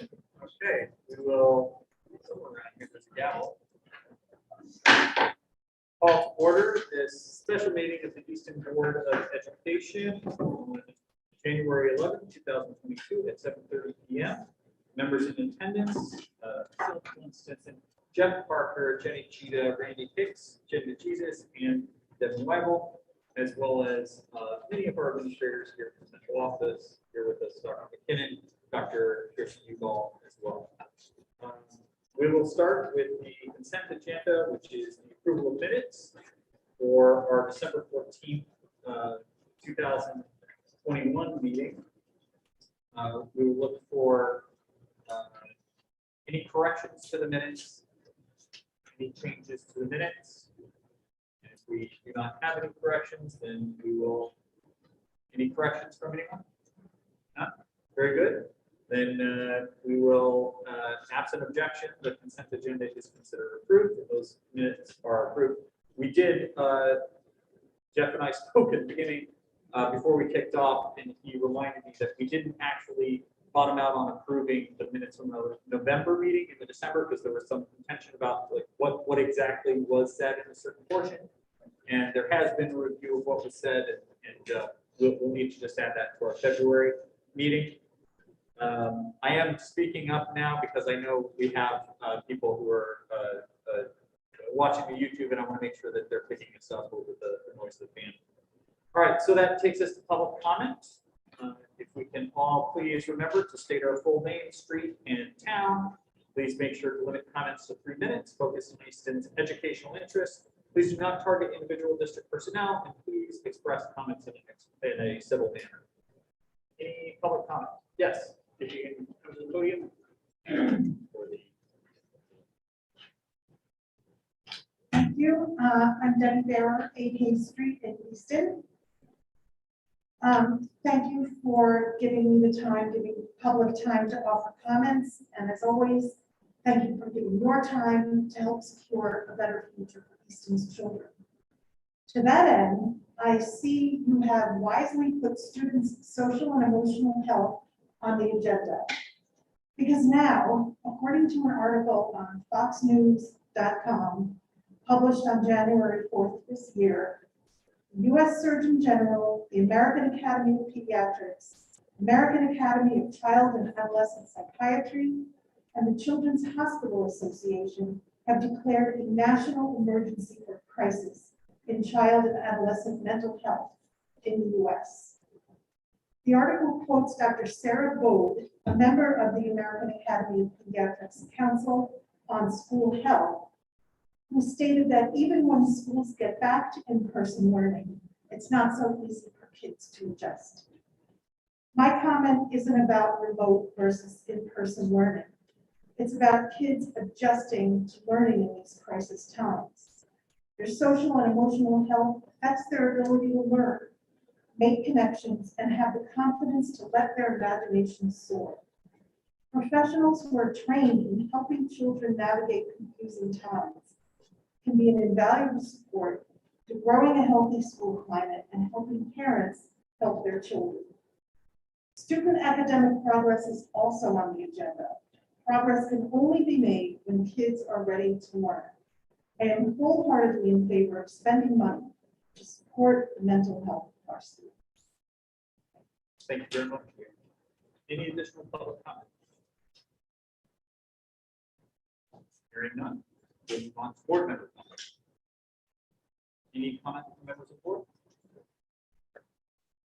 Okay, we will, somewhere around here, there's a gavel. Call to order this special meeting of the Easton Board of Education on January 11th, 2022 at 7:30 p.m. Members in attendance, Phil Winston, Jeff Parker, Jenny Cheetah, Randy Hicks, Jen Jesus, and Devin Weibel, as well as many of our administrators here from the central office. Here with us, Dr. McKinnon, Dr. Kirsten Ugal as well. We will start with the consent agenda, which is the approval of minutes for our December 14th, 2021 meeting. We will look for any corrections to the minutes, any changes to the minutes. And if we do not have any corrections, then we will. Any corrections from anyone? No? Very good. Then we will, absent objection, the consent agenda is considered approved. Those minutes are approved. We did, Jeff and I spoke at the beginning before we kicked off, and he reminded me that we didn't actually bottom out on approving the minutes from the November meeting in the December, because there was some contention about like what exactly was said in a certain portion. And there has been a review of what was said, and we'll need to just add that to our February meeting. I am speaking up now because I know we have people who are watching the YouTube, and I want to make sure that they're picking us up over the noise of the fan. All right, so that takes us to public comment. If we can all please remember to state our full name, street, and town. Please make sure to limit comments to 3 minutes, focus on Easton's educational interests. Please do not target individual district personnel, and please express comments in a civil manner. Any public comment? Yes. If you can come to the podium. Thank you. I'm Debbie Barrow, 8 Street in Easton. Thank you for giving me the time, giving public time to offer comments. And as always, thank you for giving your time to help secure a better future for Easton's children. To that end, I see you have wisely put students' social and emotional health on the agenda. Because now, according to an article on foxnews.com, published on January 4th this year, the U.S. Surgeon General, the American Academy of Pediatrics, American Academy of Child and Adolescent Psychiatry, and the Children's Hospital Association have declared a national emergency or crisis in child and adolescent mental health in the U.S. The article quotes Dr. Sarah Bode, a member of the American Academy of Pediatrics Council on School Health, who stated that even when schools get back to in-person learning, it's not so easy for kids to adjust. My comment isn't about remote versus in-person learning. It's about kids adjusting to learning in these crisis times. Their social and emotional health affects their ability to learn, make connections, and have the confidence to let their imagination soar. Professionals who are trained in helping children navigate confusing times can be an invaluable support to growing a healthy school climate and helping parents help their children. Student academic progress is also on the agenda. Progress can only be made when kids are ready to learn. I am wholeheartedly in favor of spending money to support the mental health of our students. Thank you very much. Any additional public comment? Hearing none. We'll move on to board member comments. Any comment from members of the board?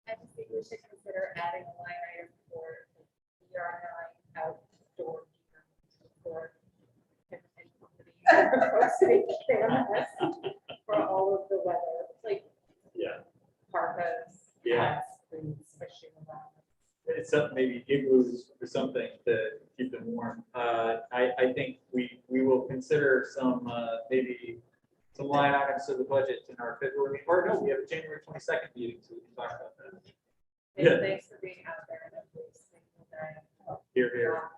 I just think we should consider adding a line item for the ER9 outdoor for for all of the weather, like parkas, hats, boots, fishing around. It's something, maybe igloos or something to keep them warm. I think we will consider some maybe some line items to the budget in our February meeting. Or no, we have a January 22nd meeting, so we can talk about that. Yeah. Thanks for being out there and please thank you very much. Here, here.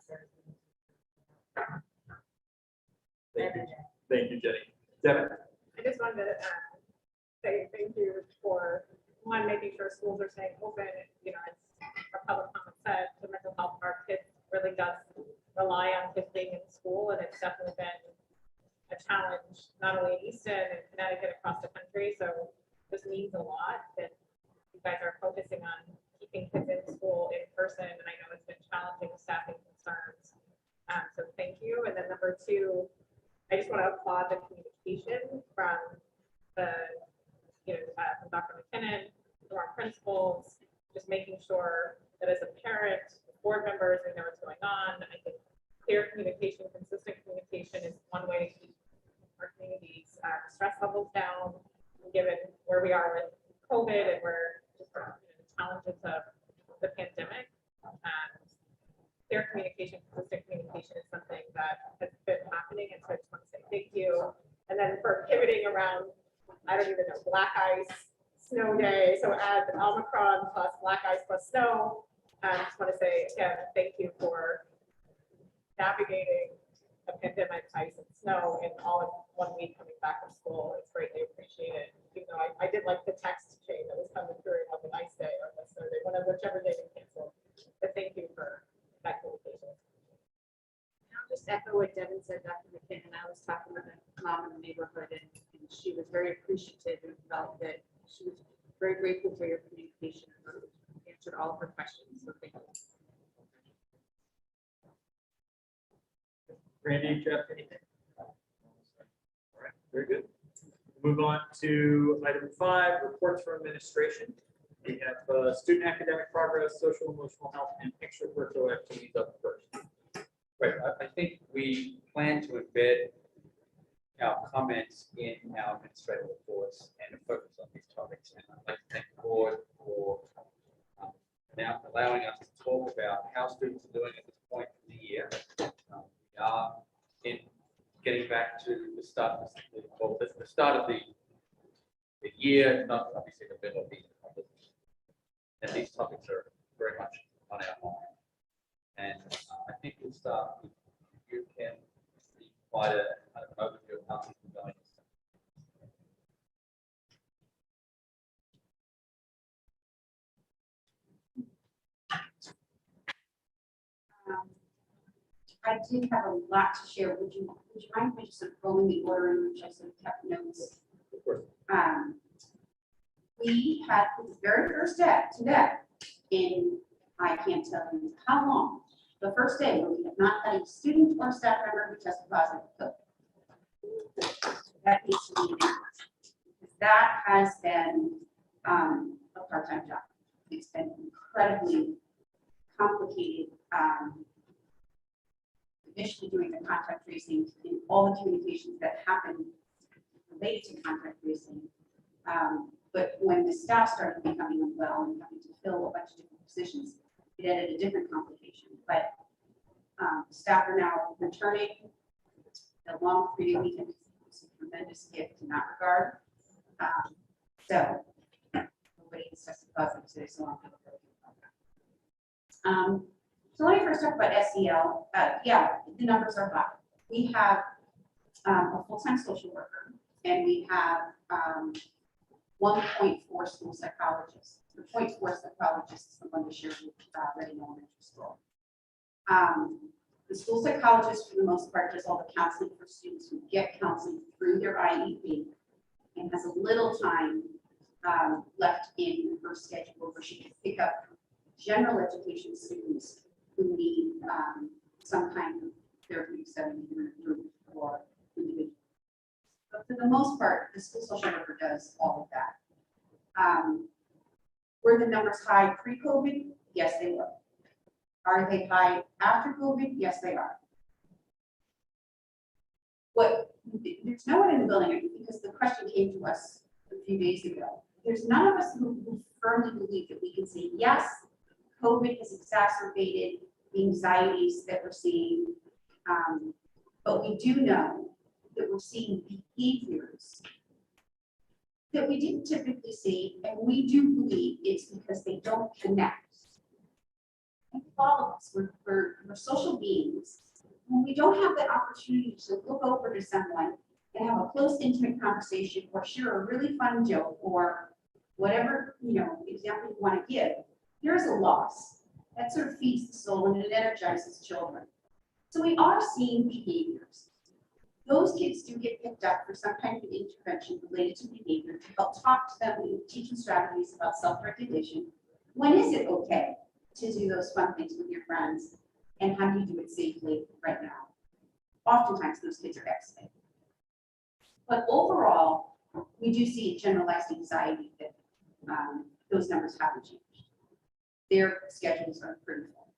Thank you, Jenny. Devin? I just wanted to say thank you for one, making sure schools are staying open. You know, it's our public comment said the mental health of our kids really does rely on kids being in school, and it's definitely been a challenge, not only in Easton and Connecticut, across the country. So this means a lot that you guys are focusing on keeping kids in school in person, and I know it's been challenging with staffing concerns. So thank you. And then number two, I just want to applaud the communication from the, from Dr. McKinnon, from our principals, just making sure that as a parent, board members, we know what's going on. I think clear communication, consistent communication is one way to keep our community's stress levels down, given where we are with COVID and where just the challenges of the pandemic. Clear communication, consistent communication is something that has been happening, and so I just want to say thank you. And then for pivoting around, I don't even know, black ice, snow day, so add Omicron plus black ice plus snow. I just want to say again, thank you for navigating a pandemic, ice and snow in all of 1 week coming back from school. It's greatly appreciated. Even though I did like the text chain that was coming through on the nice day or the snow day, whichever day they canceled. But thank you for that communication. I'll just echo what Devin said, Dr. McKinnon. I was talking with a mom in the neighborhood, and she was very appreciative and felt that she was very grateful for your communication and answered all of her questions. So thank you. Randy, Jeff, anything? All right, very good. Move on to item 5, reports from administration. We have student academic progress, social emotional health, and extracurricular activities up first. Right, I think we plan to embed our comments in our administrative reports and focus on these topics. And I'd like to thank the board for now allowing us to talk about how students are doing at this point in the year. We are in getting back to the start of the start of the year, not obviously the middle of the year. And these topics are very much on our mind. And I think we'll start with, you can provide an overview of how things are going. I did have a lot to share. Would you mind if I just sort of following the order in which I sort of kept notes? Of course. We had for the very first day today in, I can't tell you how long, the first day where we have not had a student or staff member who tested positive for COVID. That needs to be announced, because that has been a part-time job. It's been incredibly complicated. Initially doing the contact tracing in all the communications that happen related to contact tracing. But when the staff started becoming unwell and having to fill a bunch of different positions, it added a different complication. But staff are now returning. The long 3-day weekend is a tremendous gift in that regard. So nobody has tested positive today, so I'm going to go about that. So let me first talk about SEL. Yeah, the numbers are high. We have a full-time social worker, and we have 1.4 school psychologists. The 0.4 psychologist is the one we share with Reading Elementary School. The school psychologist, for the most part, does all the counseling for students who get counseling through their IEP, and has a little time left in her schedule where she can pick up general education students who need some kind of therapeutic setting in a group or individual. But for the most part, the school social worker does all of that. Were the numbers high pre-COVID? Yes, they were. Are they high after COVID? Yes, they are. There's no one in the building, because the question came to us a few days ago. There's none of us who firmly believe that we can say, yes, COVID has exacerbated the anxieties that we're seeing. But we do know that we're seeing behaviors that we didn't typically see, and we do believe it's because they don't connect. And all of us, we're social beings. When we don't have the opportunity to look over to someone and have a close, intimate conversation, or share a really fun joke, or whatever example you want to give, there is a loss. That sort of feeds the soul and it energizes children. So we are seeing behaviors. Those kids do get picked up for some kind of intervention related to behavior. I'll talk to them and teach them strategies about self-regulation. When is it okay to do those fun things with your friends? And how do you do it safely right now? Oftentimes those kids are exiting. But overall, we do see generalized anxiety that those numbers haven't changed. Their schedules are pretty full.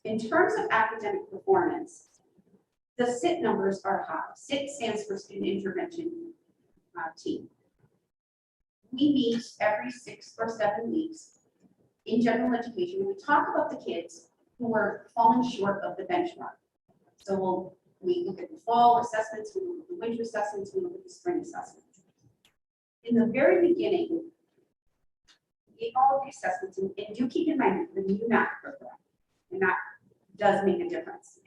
In terms of academic performance, the SIT numbers are high. SIT stands for Student Intervention Team. We meet every 6 or 7 weeks in general education. We talk about the kids who are falling short of the benchmark. So we look at the fall assessments, we look at the winter assessments, we look at the spring assessments. In the very beginning, we gave all of the assessments, and do keep in mind the new math program, and that does make a difference.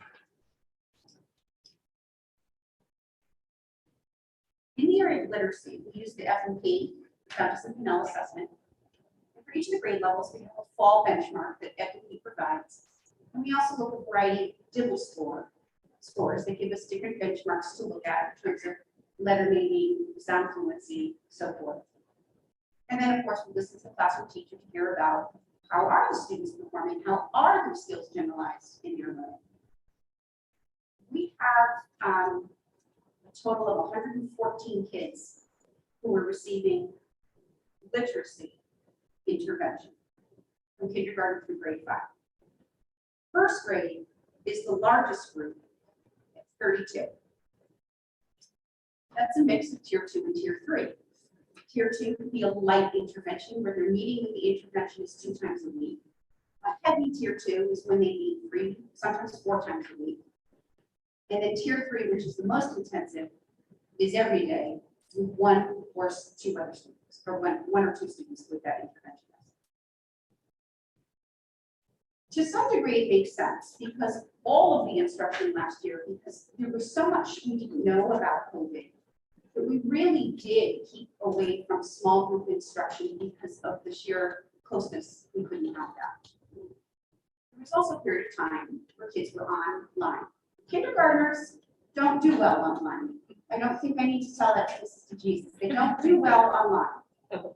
In the area of literacy, we use the F&P, Fountas and Pinnell assessment. And for each of the grade levels, we have a fall benchmark that F&P provides. And we also look at a variety of DIBEL scores that give us different benchmarks to look at in terms of letter naming, sound fluency, so forth. And then, of course, we listen to the classroom teacher to hear about how are the students performing, how are their skills generalized in their learning. We have a total of 114 kids who are receiving literacy intervention from kindergarten through grade 5. First grade is the largest group at 32. That's a mix of tier 2 and tier 3. Tier 2 could be a light intervention where they're meeting with the interventionist 2 times a week. A heavy tier 2 is when they meet 3, sometimes 4 times a week. And then tier 3, which is the most intensive, is every day with 1 or 2 other students, or one or 2 students with that intervention. To some degree, it makes sense because all of the instruction last year, because there was so much we didn't know about COVID, that we really did keep away from small group instruction because of the sheer closeness. We couldn't have that. There was also a period of time where kids were online. Kindergartners don't do well online. I don't think I need to tell that to Sister Jesus. They don't do well online.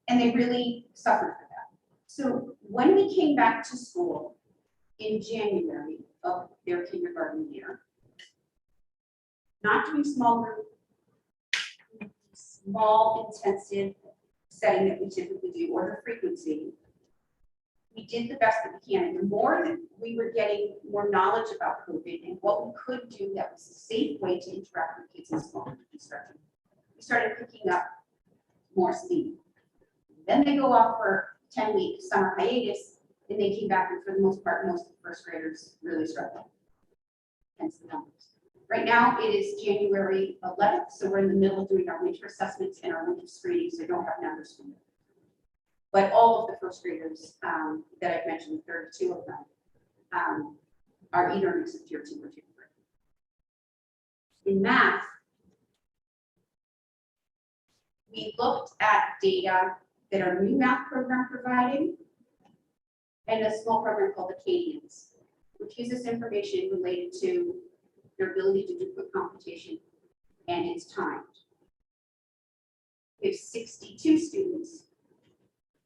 And they really suffered for that. So when we came back to school in January of their kindergarten year, not doing small group, small intensive setting that we typically do, or the frequency, we did the best that we can. And the more that we were getting more knowledge about COVID and what we could do that was a safe way to interact with kids in small group instruction, we started picking up more steam. Then they go off for 10-week summer hiatus, and they came back, and for the most part, most of the first graders really struggled. Hence the numbers. Right now, it is January 11th, so we're in the middle of doing our winter assessments and our winter screenings, so I don't have numbers from them. But all of the first graders that I've mentioned, 32 of them, are either a mix of tier 2 or tier 3. In math, we looked at data that our new math program provided and a small program called the Acadians, which gives us information related to their ability to do quick computation, and it's timed. We have 62 students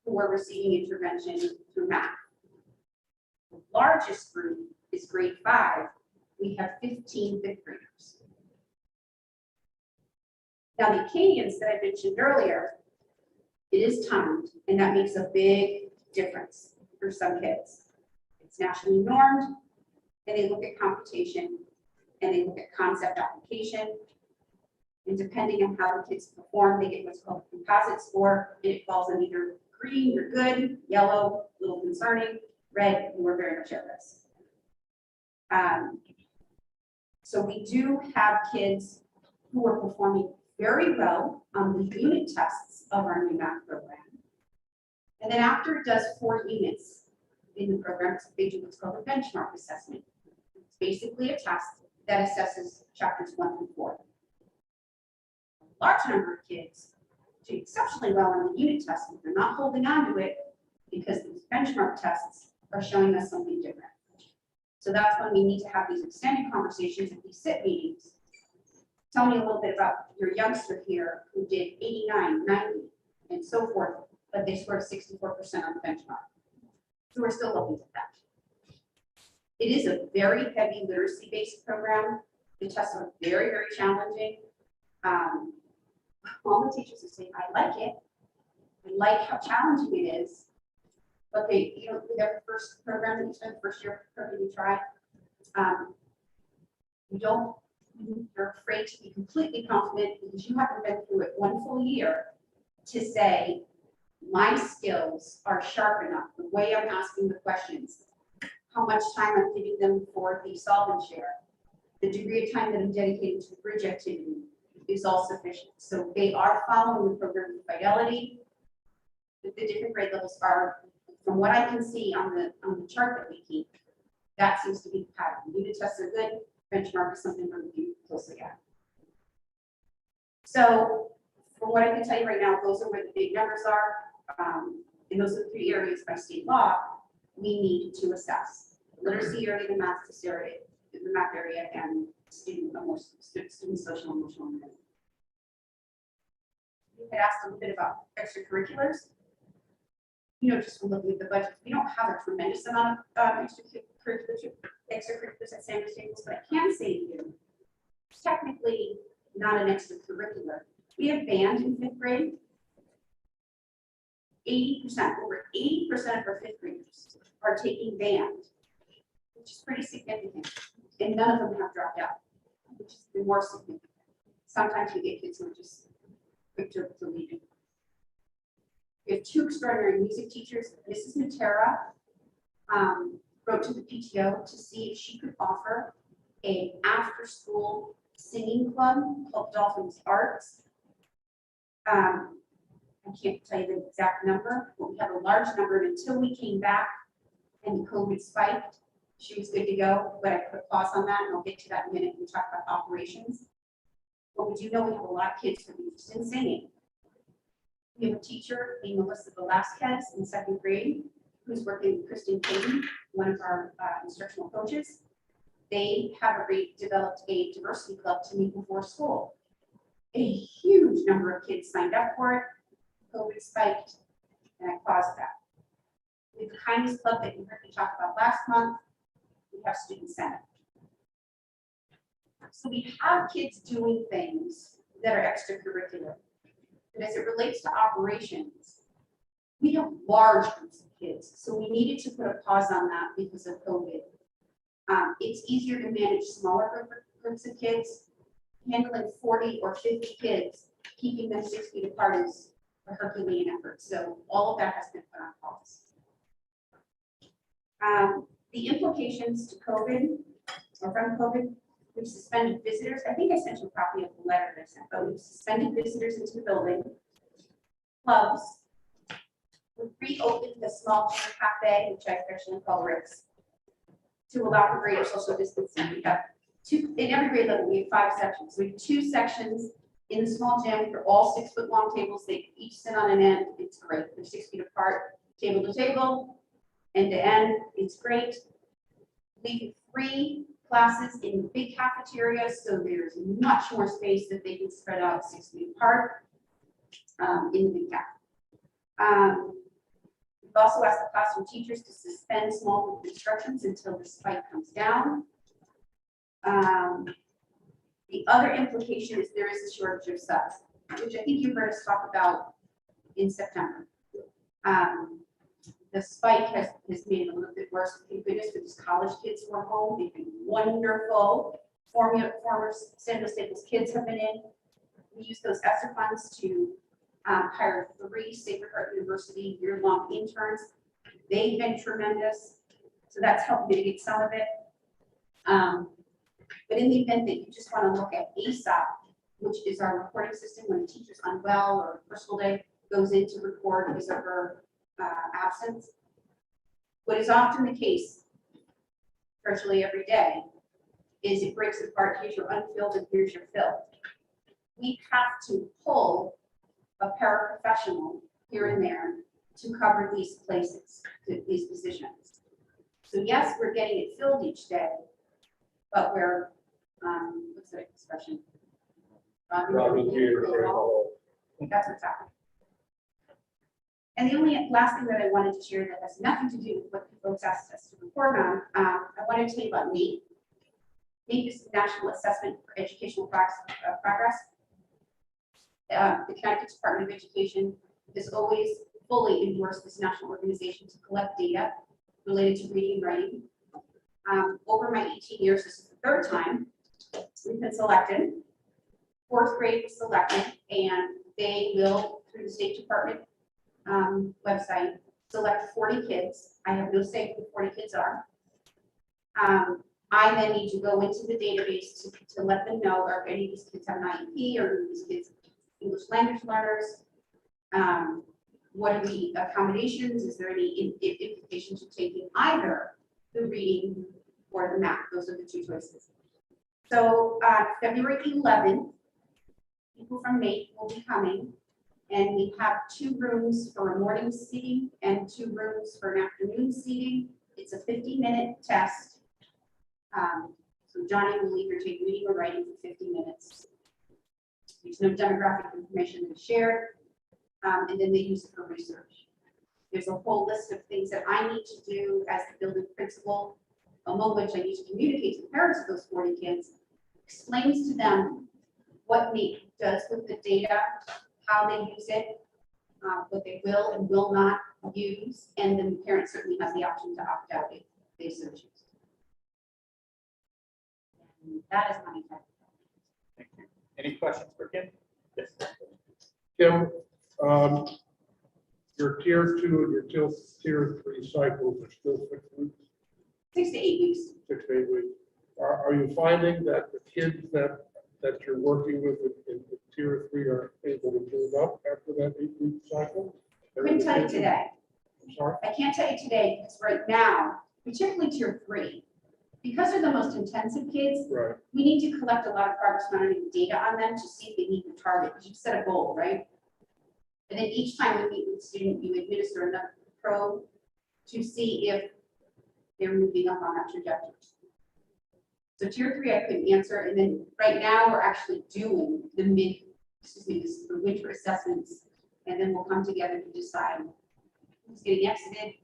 who are receiving intervention through math. The largest group is grade 5. We have 15 fifth graders. Now the Acadians that I mentioned earlier, it is timed, and that makes a big difference for some kids. It's nationally normed, and they look at computation, and they look at concept application. And depending on how the kids perform, they get what's called a composite score, and it falls in either green, you're good, yellow, a little concerning, red, you are very much at risk. So we do have kids who are performing very well on the unit tests of our new math program. And then after it does 4 units in the program, they do what's called a benchmark assessment. It's basically a test that assesses chapters 1 through 4. A large number of kids do exceptionally well on the unit test, but they're not holding on to it because these benchmark tests are showing us something different. So that's when we need to have these extended conversations at these sit meetings. Tell me a little bit about your youngster here who did 89, 90, and so forth, but they scored 64% on the benchmark. So we're still looking at that. It is a very heavy literacy-based program. The tests are very, very challenging. All the teachers are saying, I like it. I like how challenging it is. But they, you know, with every first program that you spend, first year program you try, you're afraid to be completely confident because you haven't been through it one full year to say, my skills are sharp enough, the way I'm asking the questions, how much time I'm giving them for the solve and share, the degree of time that I'm dedicating to the bridge activity is all sufficient. So they are following the program with fidelity. The different grade levels are, from what I can see on the chart that we keep, that seems to be the pattern. Unit tests are good, benchmark is something we're looking closely at. So from what I can tell you right now, those are where the big numbers are. And those are the 3 areas by state law we need to assess: literacy area, the math area, and student social emotional learning. You had asked a little bit about extracurriculars. You know, just from looking at the budget, we don't have a tremendous amount of extracurriculars at Sanders Staples, but I can say to you, it's technically not an extracurricular. We have band in 5th grade. 80%, over 80% of our 5th graders are taking band, which is pretty significant. And none of them have dropped out, which is the more significant. Sometimes we get kids who are just quick to leaving. We have 2 extraordinary music teachers. Mrs. Matera wrote to the PTO to see if she could offer an after-school singing club called Dolphins Arts. I can't tell you the exact number, but we have a large number. And until we came back and the COVID spiked, she was good to go, but I put a pause on that, and I'll get to that in a minute when we talk about operations. But we do know we have a lot of kids who are interested in singing. We have a teacher named Melissa Velasquez in 2nd grade who's working with Kristen Payton, one of our instructional coaches. They have developed a diversity club to meet before school. A huge number of kids signed up for it. COVID spiked, and I paused that. We have the Kindness Club that you heard me talk about last month. We have Student Senate. So we have kids doing things that are extracurricular. But as it relates to operations, we have large groups of kids. So we needed to put a pause on that because of COVID. It's easier to manage smaller groups of kids. Handling 40 or 50 kids, keeping them 6 feet apart is a Herculean effort. So all of that has been put on pause. The implications to COVID or from COVID, we've suspended visitors. I think I sent you a copy of the letter that I sent, but we've suspended visitors into the building. Clubs. We've reopened the small cafe, which I affectionately call Rick's, to allow for greater social distancing. We have 2 in every grade level. We have 5 sections. We have 2 sections in the small gym. They're all 6-foot-long tables. They each sit on an end. It's great. They're 6 feet apart, table to table, end to end. It's great. We have 3 classes in the big cafeteria, so there's much more space that they can spread out 6 feet apart in the big caf. We've also asked the classroom teachers to suspend small group instructions until the spike comes down. The other implication is there is a shortage of subs, which I think you heard us talk about in September. The spike has made it a little bit worse. Thank goodness for these college kids who are home. They've been wonderful. Former San Jose Staples kids have been in. We use those ESSER funds to hire 3 Sacred Heart University year-long interns. They've been tremendous. So that's helped mitigate some of it. But in the event that you just want to look at ASAP, which is our reporting system when a teacher's unwell or personal day goes in to record his or her absence, what is often the case virtually every day is it breaks apart. Here's your unfilled and here's your filled. We have to pull a paraprofessional here and there to cover these places, these positions. So yes, we're getting it filled each day, but we're, what's the expression? Robbing Peter to drink the whole. That's what's happening. And the only last thing that I wanted to share that has nothing to do with what the folks asked us to report on, I wanted to tell you about NEAT. NEAT is the National Assessment for Educational Progress. The Connecticut Department of Education has always fully endorsed this national organization to collect data related to reading and writing. Over my 18 years, this is the third time we've been selected. Fourth grade was selected, and they will, through the State Department website, select 40 kids. I have no say who the 40 kids are. I then need to go into the database to let them know if any of these kids have an IEP or these kids English language learners. What are the accommodations? Is there any implication to taking either the reading or the math? Those are the two choices. So February 11th, people from NAEP will be coming, and we have 2 rooms for a morning seating and 2 rooms for an afternoon seating. It's a 50-minute test. So Johnny will either take reading or writing for 50 minutes. There's no demographic information that's shared, and then they use it for research. There's a whole list of things that I need to do as the building principal, among which I need to communicate to the parents of those 40 kids, explains to them what NEAT does with the data, how they use it, what they will and will not use, and then the parent certainly has the option to opt out if they so choose. And that is my intent. Thank you. Any questions for Kim? Yes. Kim, your tier 2 and your tier 3 cycles are still 6 weeks, 6 to 8 weeks. 6 to 8 weeks. Are you finding that the kids that you're working with in tier 3 are able to move up after that 8-week cycle? I couldn't tell you today. I'm sorry? I can't tell you today because right now, particularly tier 3, because they're the most intensive kids, Right. we need to collect a lot of progress monitoring data on them to see if they meet the target, because you set a goal, right? And then each time we meet with the student, you administer another probe to see if they're moving up on that trajectory. So tier 3, I couldn't answer. And then right now we're actually doing the winter assessments. And then we'll come together to decide who's getting exited,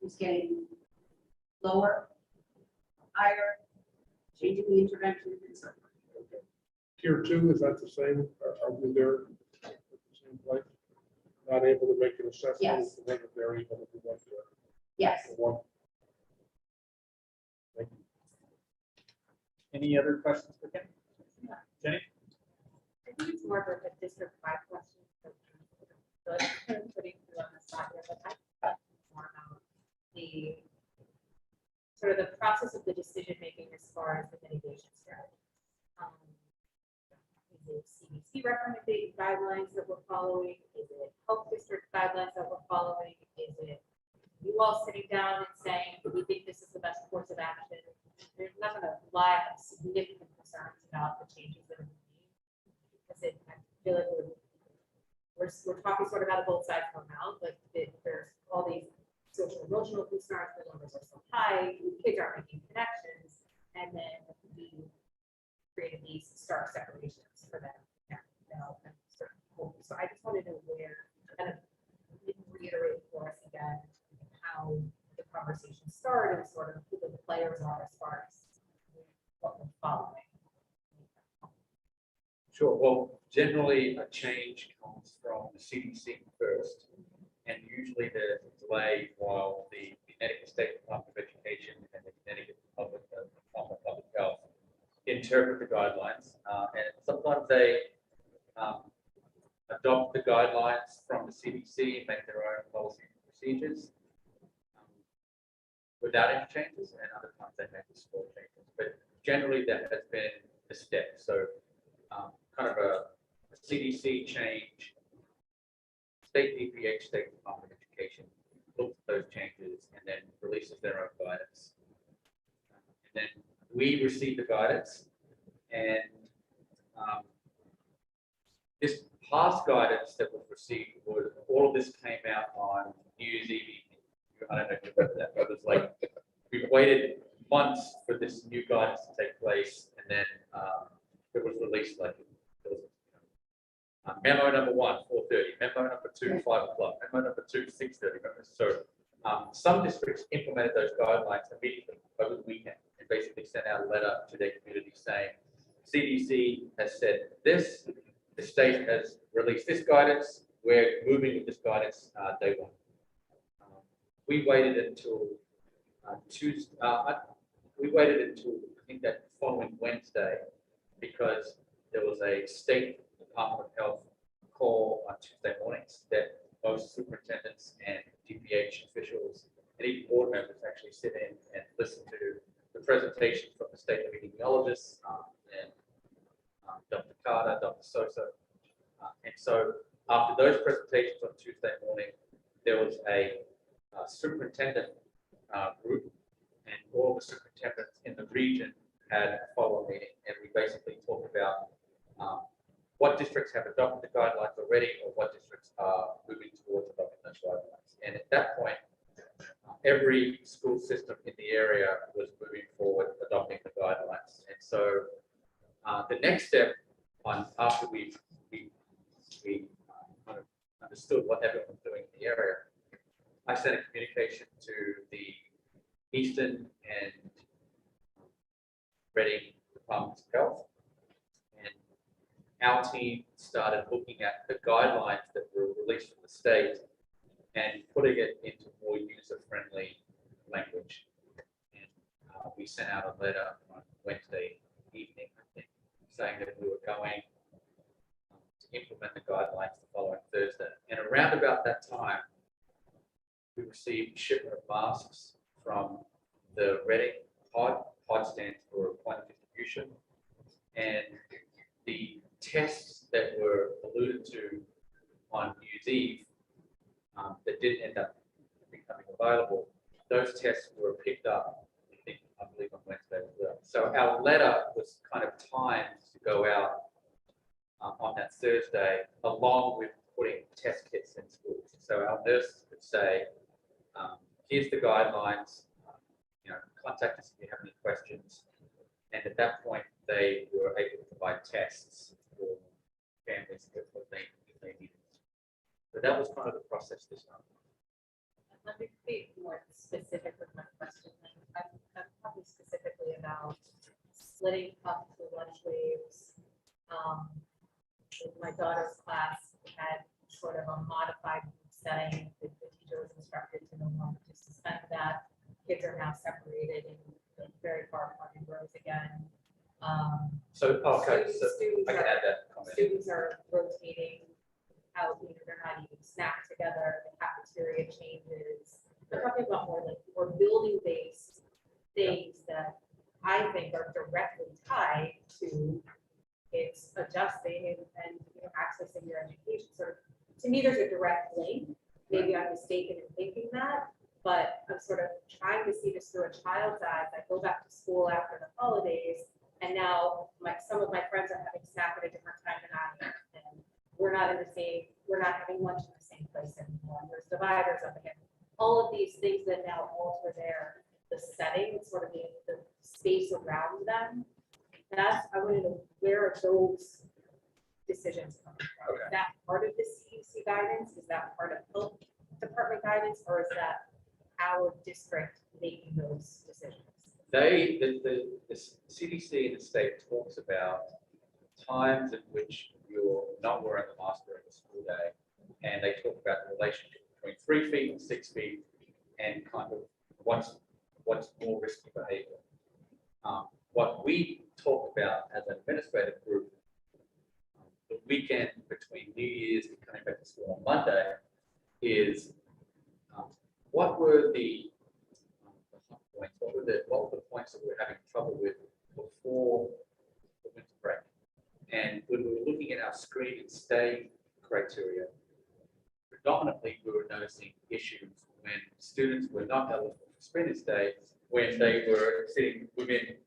who's getting lower, higher, changing the intervention, and so forth. Tier 2, is that the same? Are we there at the same place? Not able to make an assessment? Yes. Whether they're able to do that? Yes. One. Any other questions for Kim? Jenny? I think it's more of a district-wide question. So I'm kind of putting you on the spot here, but I thought more about the sort of the process of the decision-making as far as the mitigation strategy. Is it CDC recommended guidelines that we're following? Is it health district guidelines that we're following? Is it you all sitting down and saying, do we think this is the best course of action? There's not going to lie of significant concerns about the changes that are made. Because I feel like we're talking sort of out of both sides of our mouth, but there's all these social emotional concerns, the numbers are so high, kids aren't making connections, and then we created these stark separations for them. And certain goals. So I just wanted to know where, kind of reiterate for us again, how the conversation started and sort of who the players are as far as what we're following. Sure. Well, generally a change comes from the CDC first, and usually there's a delay while the Connecticut State Department of Education and the Connecticut Department of Public Health interpret the guidelines, and sometimes they adopt the guidelines from the CDC and make their own policy and procedures without any changes, and other times they make small changes. But generally, that has been the step. So, kind of a CDC change, state DPH, State Department of Education, looks at those changes and then releases their own guidance. And then we receive the guidance, and this past guidance that was received was all of this came out on New Year's Eve evening. I don't know if you remember that, but it was like waited months for this new guidance to take place, and then it was released like it was, memo number 1, 4:30, memo number 2, 5 o'clock, memo number 2, 6:30. So some districts implemented those guidelines immediately over the weekend and basically sent out a letter to their community saying, CDC has said this, the state has released this guidance, we're moving with this guidance day one. We waited until Tuesday, we waited until I think that following Wednesday because there was a state Department of Health call on Tuesday mornings that most superintendents and DPH officials and even board members actually sit in and listen to the presentations from the state epidemiologists and Dr. Carter, Dr. Sosa. And so after those presentations on Tuesday morning, there was a superintendent group, and all the superintendents in the region had a follow-up meeting, and we basically talked about what districts have adopted the guidelines already or what districts are moving towards adopting those guidelines. And at that point, every school system in the area was moving forward adopting the guidelines. And so the next step after we kind of understood what everyone was doing in the area, I sent a communication to the Easton and Reading Departments of Health, and our team started looking at the guidelines that were released from the state and putting it into more user-friendly language. And we sent out a letter on Wednesday evening, I think, saying that we were going to implement the guidelines the following Thursday. And around about that time, we received shipment of masks from the Reading pod. Pod stands for point of distribution. And the tests that were alluded to on New Year's Eve that didn't end up becoming available, those tests were picked up, I believe, on Wednesday as well. So our letter was kind of timed to go out on that Thursday, along with putting test kits in schools. So our nurses could say, here's the guidelines, contact us if you have any questions. And at that point, they were able to provide tests for families if they needed. So that was kind of the process this time. Let me be more specific with my question. I'm talking specifically about splitting up the lunch waves. My daughter's class had sort of a modified setting. The teacher was instructed to no longer to suspend that. Kids are now separated and very far apart in rows again. So, okay, so Students I can are- add that comment. Students are rotating out, they're not eating snacks together, the cafeteria changes. They're talking about more building-based things that I think are directly tied to it's adjusting and accessing your education. So to me, there's a direct link. Maybe I'm mistaken in thinking that, but I'm sort of trying to see this through a child's eyes. I go back to school after the holidays, and now some of my friends are having snack at a different time than I am, and we're not having lunch in the same place anymore. There's dividers up again. All of these things that now alter the setting, sort of the space around them. I want to know, where are those decisions coming from? Is that part of the CDC guidance? Is that part of health department guidance, or is that our district making those decisions? The CDC in the state talks about times in which you're not wearing a mask during the school day, and they talk about the relationship between 3 feet and 6 feet, and kind of what's more risky behavior. What we talk about as an administrative group, the weekend between New Year's and coming back to school on Monday, is what were the points? What were the points that we were having trouble with before the winter break? And when we were looking at our screen and stay criteria, predominantly we were noticing issues when students were not eligible for screen and stay, when they were sitting within,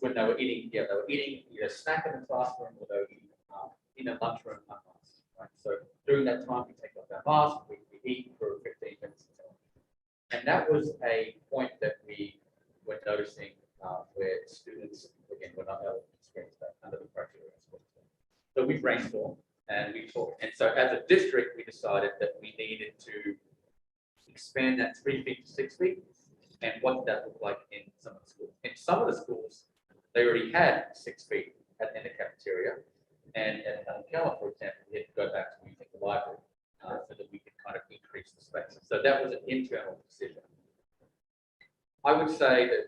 when they were eating, they were eating either snack in the classroom or they were eating in a lunchroom unmasked. Right? So during that time, we take off our mask, we eat for 15 minutes and so on. And that was a point that we we're noticing where students, again, were not able to experience that under the pressure of school. So we brainstormed and we talked, and so as a district, we decided that we needed to expand that 3 feet to 6 feet, and what did that look like in some of the schools? In some of the schools, they already had 6 feet in the cafeteria, and at Keller, for example, we had to go back to using the library so that we could kind of increase the space. So that was an internal decision. I would say that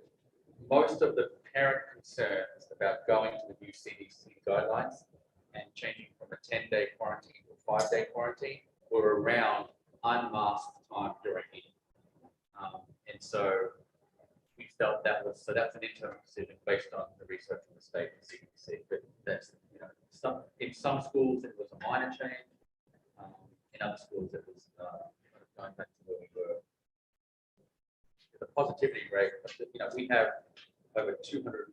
most of the parent concerns about going to the new CDC guidelines and changing from a 10-day quarantine to a 5-day quarantine were around unmasked time during meeting. And so we felt that was, so that's an internal decision based on the research from the state and CDC. But that's, you know, in some schools it was a minor change. In other schools it was going back to where we were. The positivity rate, you know, we have over 200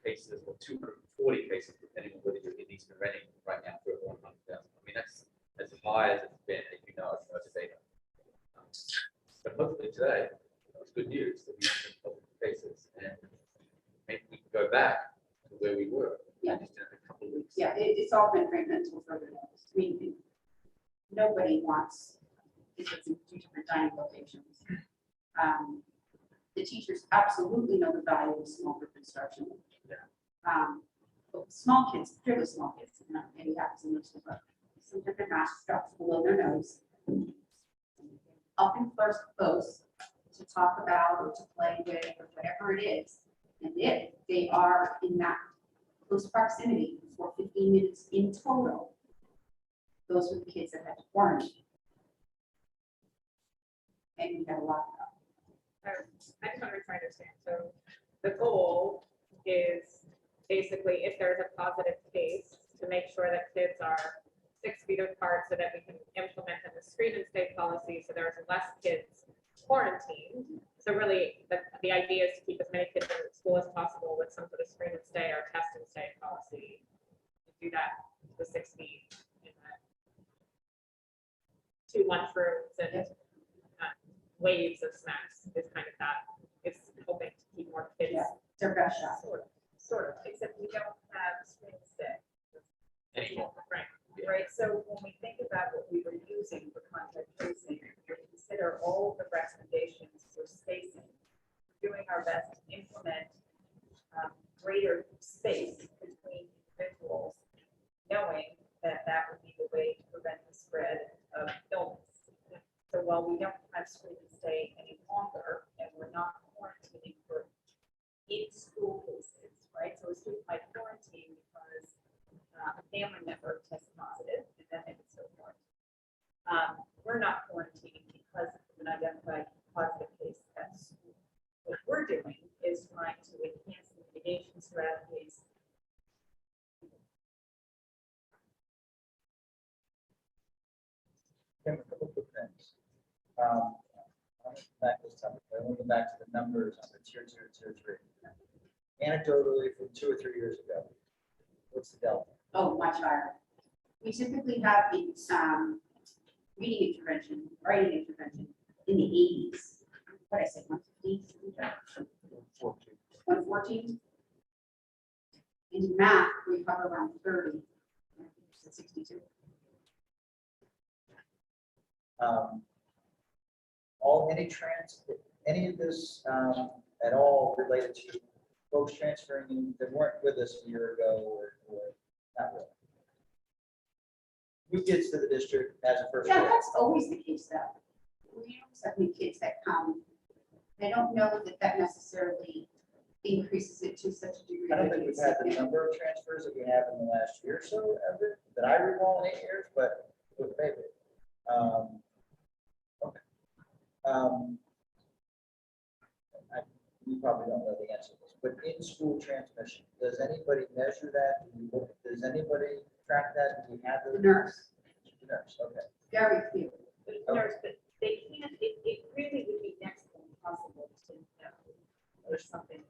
cases or 240 cases, depending on whether you're in Easton or Reading right now for 100,000. I mean, that's as high as it's been, as you know, as the data. But hopefully today, it was good news that we have positive cases, and maybe we can go back to where we were. Yeah. Just in a couple of weeks. Yeah, it's all been great until further notice. I mean, nobody wants, if it's in 2 different dining locations. The teachers absolutely know the value of small group instruction. Yeah. But small kids, particularly small kids, you know, maybe happens in those, but some different mask straps below their nose. Up in first close to talk about or to play with or whatever it is. And if they are in that close proximity for 15 minutes in total, those were the kids that had to quarantine. And we had a lot of them. I just want to try to understand. So the goal is basically if there's a positive case to make sure that kids are 6 feet apart so that we can implement in the screen and stay policy so there's less kids quarantined. So really the idea is to keep as many kids in school as possible with some sort of screen and stay or test and stay policy. Do that the 6 feet in that 2 lunchrooms and waves of snacks is kind of that. It's hoping to keep more kids. Yeah, it's their best shot. Sort of, except we don't have screen and stay. Anymore. Right. Right, so when we think about what we were using for contact tracing, we consider all of the recommendations for spacing, doing our best to implement greater space between individuals, knowing that that would be the way to prevent the spread of illness. So while we don't have screen and stay any longer, and we're not quarantining for in-school cases, right? So a student might quarantine because a family member tests positive, and then they would still quarantine. We're not quarantining because of an identified positive case at school. What we're doing is trying to enhance the mitigation strategies. A couple quick things. Back this topic, I want to go back to the numbers on the tier 2, tier 3. Anecdotally, from 2 or 3 years ago, what's the delta? Oh, much higher. We typically have the reading intervention, writing intervention in the 80s. What did I say, 150? 114? In math, we hover around 30. 62. Any of this at all related to folks transferring in that weren't with us a year ago or not really? Who gets to the district as a first Yeah, year? that's always the case though. We always have new kids that come. They don't know that necessarily increases it to such a degree. I don't that think we've it's had the significant. number of transfers that we have in the last year or so ever, that I recall in 8 years, but with maybe. Okay. You probably don't know the answer to this, but in-school transmission, does anybody measure that? Does anybody track that? Do we have The the nurse, The nurse, okay. very few. Nurse, but they can't, it really would be next to impossible to know there's something.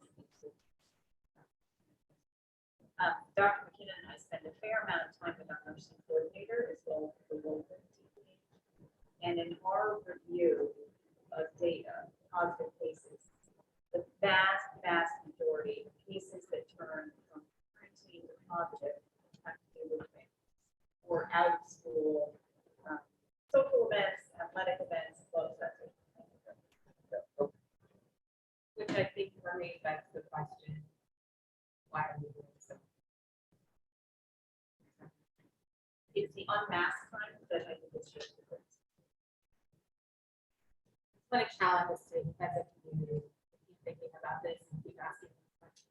Dr. McKinnon and I spend a fair amount of time with our nursing coordinator as well as the local team. And in our review of data, positive cases, vast majority of cases that turn from quarantine to positive have to do with things or out of school, social events, athletic events, those types of things. Which I think for me, that's the question. Why are we doing so? It's the unmasked time that I think is just the difference. It's been a challenge to, as a community, to keep thinking about this and keep asking questions.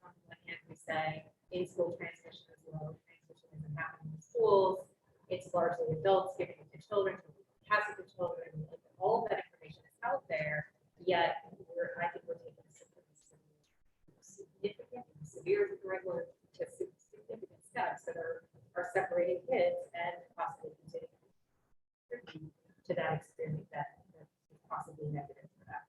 On one hand, we say in-school transmission is low, transmission isn't happening in schools. It's largely adults giving it to children, passing to children, like, all of that information is out there, yet I think we're taking some significant, severe is the right word, to significant steps that are separating kids and possibly contributing to that experience that is possibly negative for that.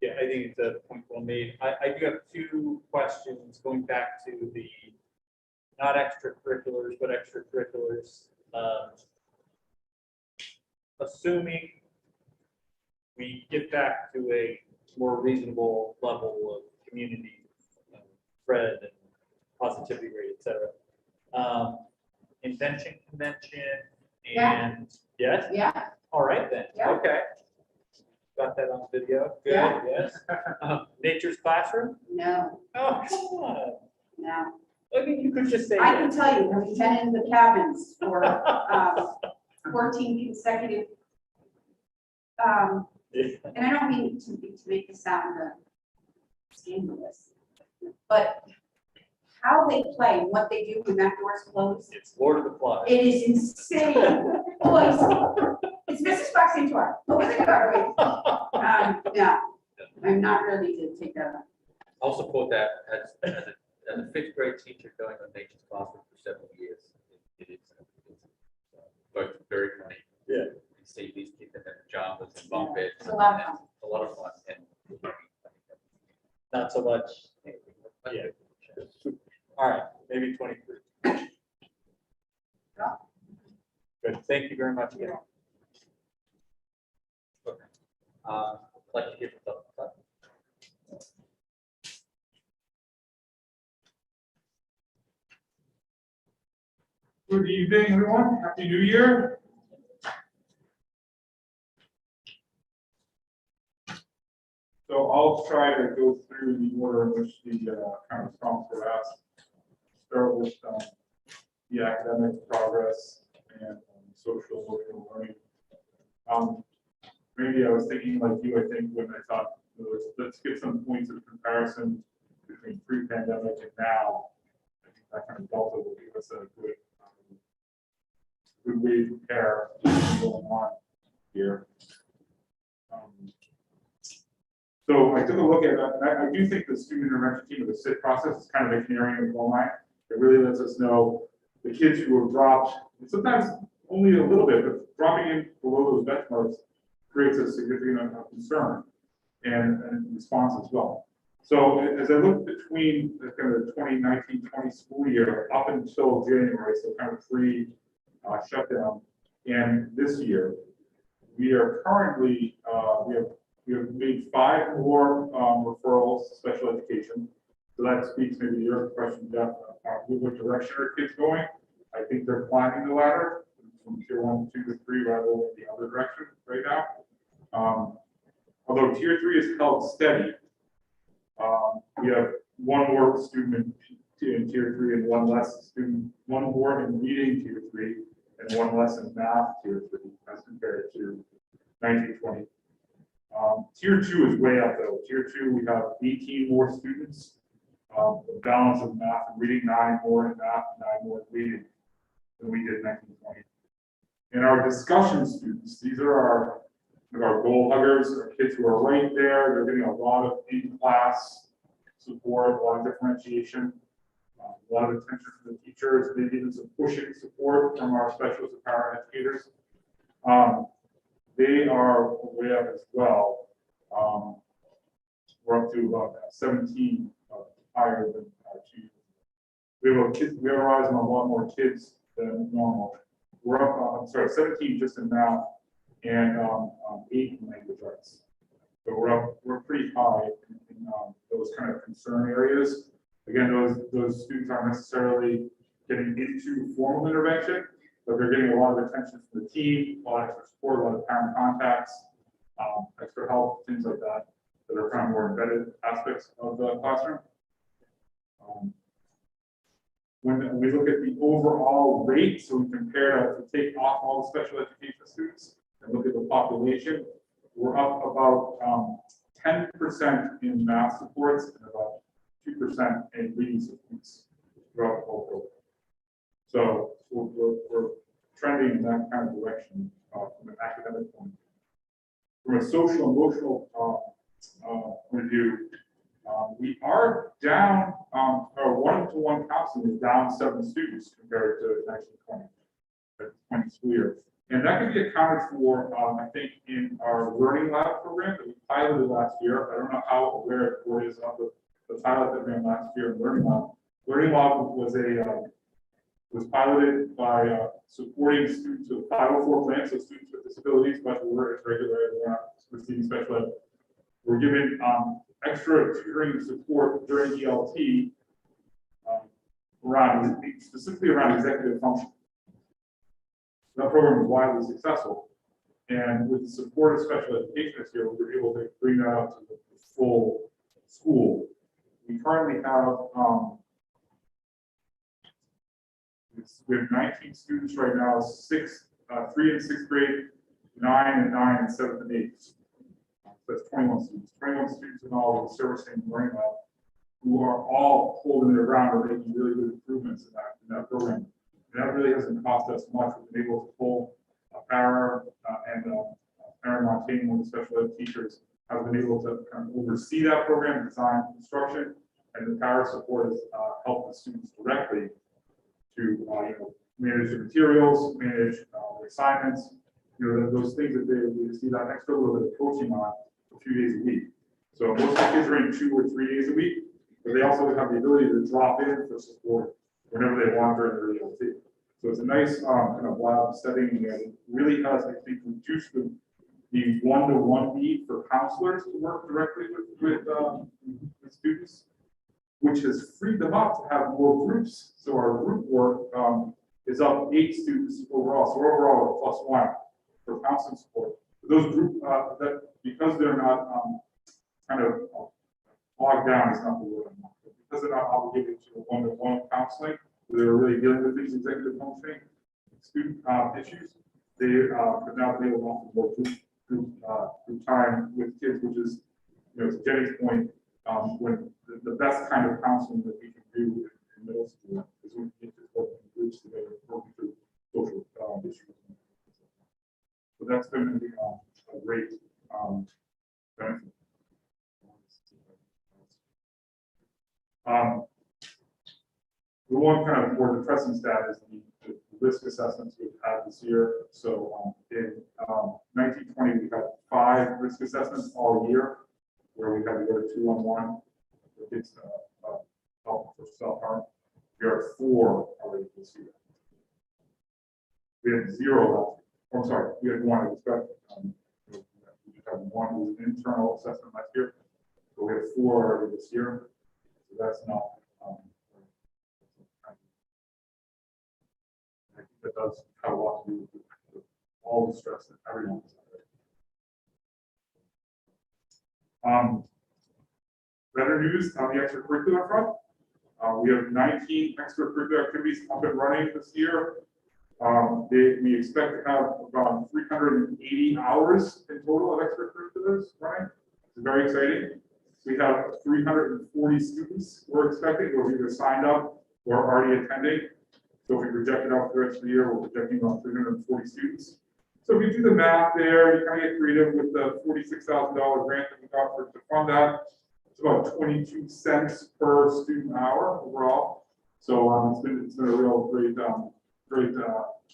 Yeah, I think it's a point well made. I do have two questions going back to the not extracurriculars, but extracurriculars. Assuming we get back to a more reasonable level of community spread and positivity rate, et cetera. Invention convention and yes? Yeah, All right then, Yeah. okay. Got that on video, good, Yeah. yes. Nature's classroom? no, Oh, come on. no. I mean, you could just say. I can tell you, having been in the cabins for 14 consecutive, and I don't mean to make this sound scandalous, but how they play and what they do when that door's closed, It's Lord of the Flies. it is insane. Boys, it's Mrs. Foxington, open the door, wait. No, I'm not ready to take that on. I'll support that as a fifth grade teacher going on nature's classroom for several years. It is both very funny. Yeah. You see these kids in their pajamas and bunk beds. It's a lot of fun. A lot of fun. And Not so much. Yeah. All right, maybe 23. Yeah. Good, thank you very much again. Okay. I'd like to hear from the. Good evening, everyone. Happy New Year. So I'll try to go through the order in which the kind of prompts were asked. Start with the academic progress and social emotional learning. Maybe I was thinking like you, I think, when I thought, let's get some points of comparison between pre-pandemic and now. I think that kind of delta will give us a good way to compare what's going on here. So I took a look at that. I do think the student intervention team of the SIT process is kind of a canary in the coal mine. It really lets us know the kids who have dropped, and sometimes only a little bit, but dropping in below those benchmarks creates a significant amount of concern and response as well. So as I look between the kind of 2019-20 school year up until January, so kind of shutdown, and this year, we are currently we have made 5 more referrals to special education. So that speaks maybe to your question, Jeff, what direction are kids going? I think they're climbing the ladder from tier 1, 2 to 3 rather than the other direction right now. Although tier 3 is held steady, we have 1 more student in tier 3 and 1 less student, 1 more in reading tier 3 and 1 less in math tier 3 as compared to 1920. Tier 2 is way up though. Tier 2, we have 18 more students. The balance of math and reading, 9 more in math, 9 more in reading than we did in 1920. And our discussion students, these are our goal huggers, our kids who are right there. They're getting a lot of in-class support, a lot of differentiation, a lot of attention from the teachers, maybe even some pushing support from our specialists and para educators. They are way up as well. We're up to about 17 higher than our 2 We have kids, we are rising a lot more kids than normal. We're up, 17 just in math and 8 in language arts. So we're pretty high in those kind of concern areas. Again, those students aren't necessarily getting into formal intervention, but they're getting a lot of attention from the team, a lot of extra support, a lot of parent contacts, extra help, things like that, that are kind of more embedded aspects of the classroom. When we look at the overall rate, so we compare to take off all the special education students and look at the population, we're up about 10% in math supports and about 2% in reading supports throughout the whole program. So we're trending in that kind of direction from an academic point. From a social emotional point of view, we are down, our one-to-one counseling is down 7 students compared to 1920, the 20 school year. And that can be accounted for, I think, in our learning lab program that we piloted last year. I don't know how aware the board is of the pilot that we ran last year in learning lab. Learning lab was piloted by supporting students with 504 plans, so students with disabilities, but who were regular, receiving special ed. We're given extra tutoring support during ELT specifically around executive function. That program was widely successful, and with the support of special education this year, we were able to bring that out to the full school. We currently have we have 19 students right now, 3 in 6th grade, 9 and 9 and 7th and 8th. That's 21 students. 21 students in all with servicing learning lab who are all holding their ground or making really good improvements in that program. And that really hasn't cost us much. We've been able to pull a para and Aaron Montaigne, one of the special ed teachers, has been able to kind of oversee that program, design instruction, and the para support has helped the students directly to manage the materials, manage the assignments, those things that they receive that extra little bit of coaching on a few days a week. So most of the kids are in 2 or 3 days a week, but they also have the ability to drop in for support whenever they want during their ELT. So it's a nice kind of lab setting, and it really has, I think, reduced the one-to-one need for counselors to work directly with students, which has freed them up to have more groups. So our group work is up 8 students overall. So overall, we're +1 for counseling support. Those group that because they're not kind of bogged down is not the word anymore. Because they're not obligated to one-to-one counseling, they're really dealing with these executive functioning student issues. They have now been able to offer more group time with kids, which is, to Jenny's point, when the best kind of counseling that we can do in middle school is when we get to work in groups together, working through social issues. So that's been a great benefit. The one kind of more depressing stat is the risk assessments we've had this year. So in 1920, we had 5 risk assessments all year, where we had to go to 2-on-1 with kids help for self-harm. We are at 4 already this year. We had 0 last year. I'm sorry, we had 1. I expect we just had 1 was an internal assessment last year, but we have 4 already this year. So that's not. I think that does have a lot to do with all the stress that everyone is under. Better news on the extracurricular front. We have 19 extracurricular activities up and running this year. We expect to have about 380 hours in total of extracurriculars running. It's very exciting. We have 340 students we're expecting who have either signed up or are already attending. So if we project it out for the rest of the year, we're projecting about 340 students. So if you do the math there, you kind of get creative with the $46,000 grant that we got to fund that. It's about 22 cents per student hour overall. So it's been a real great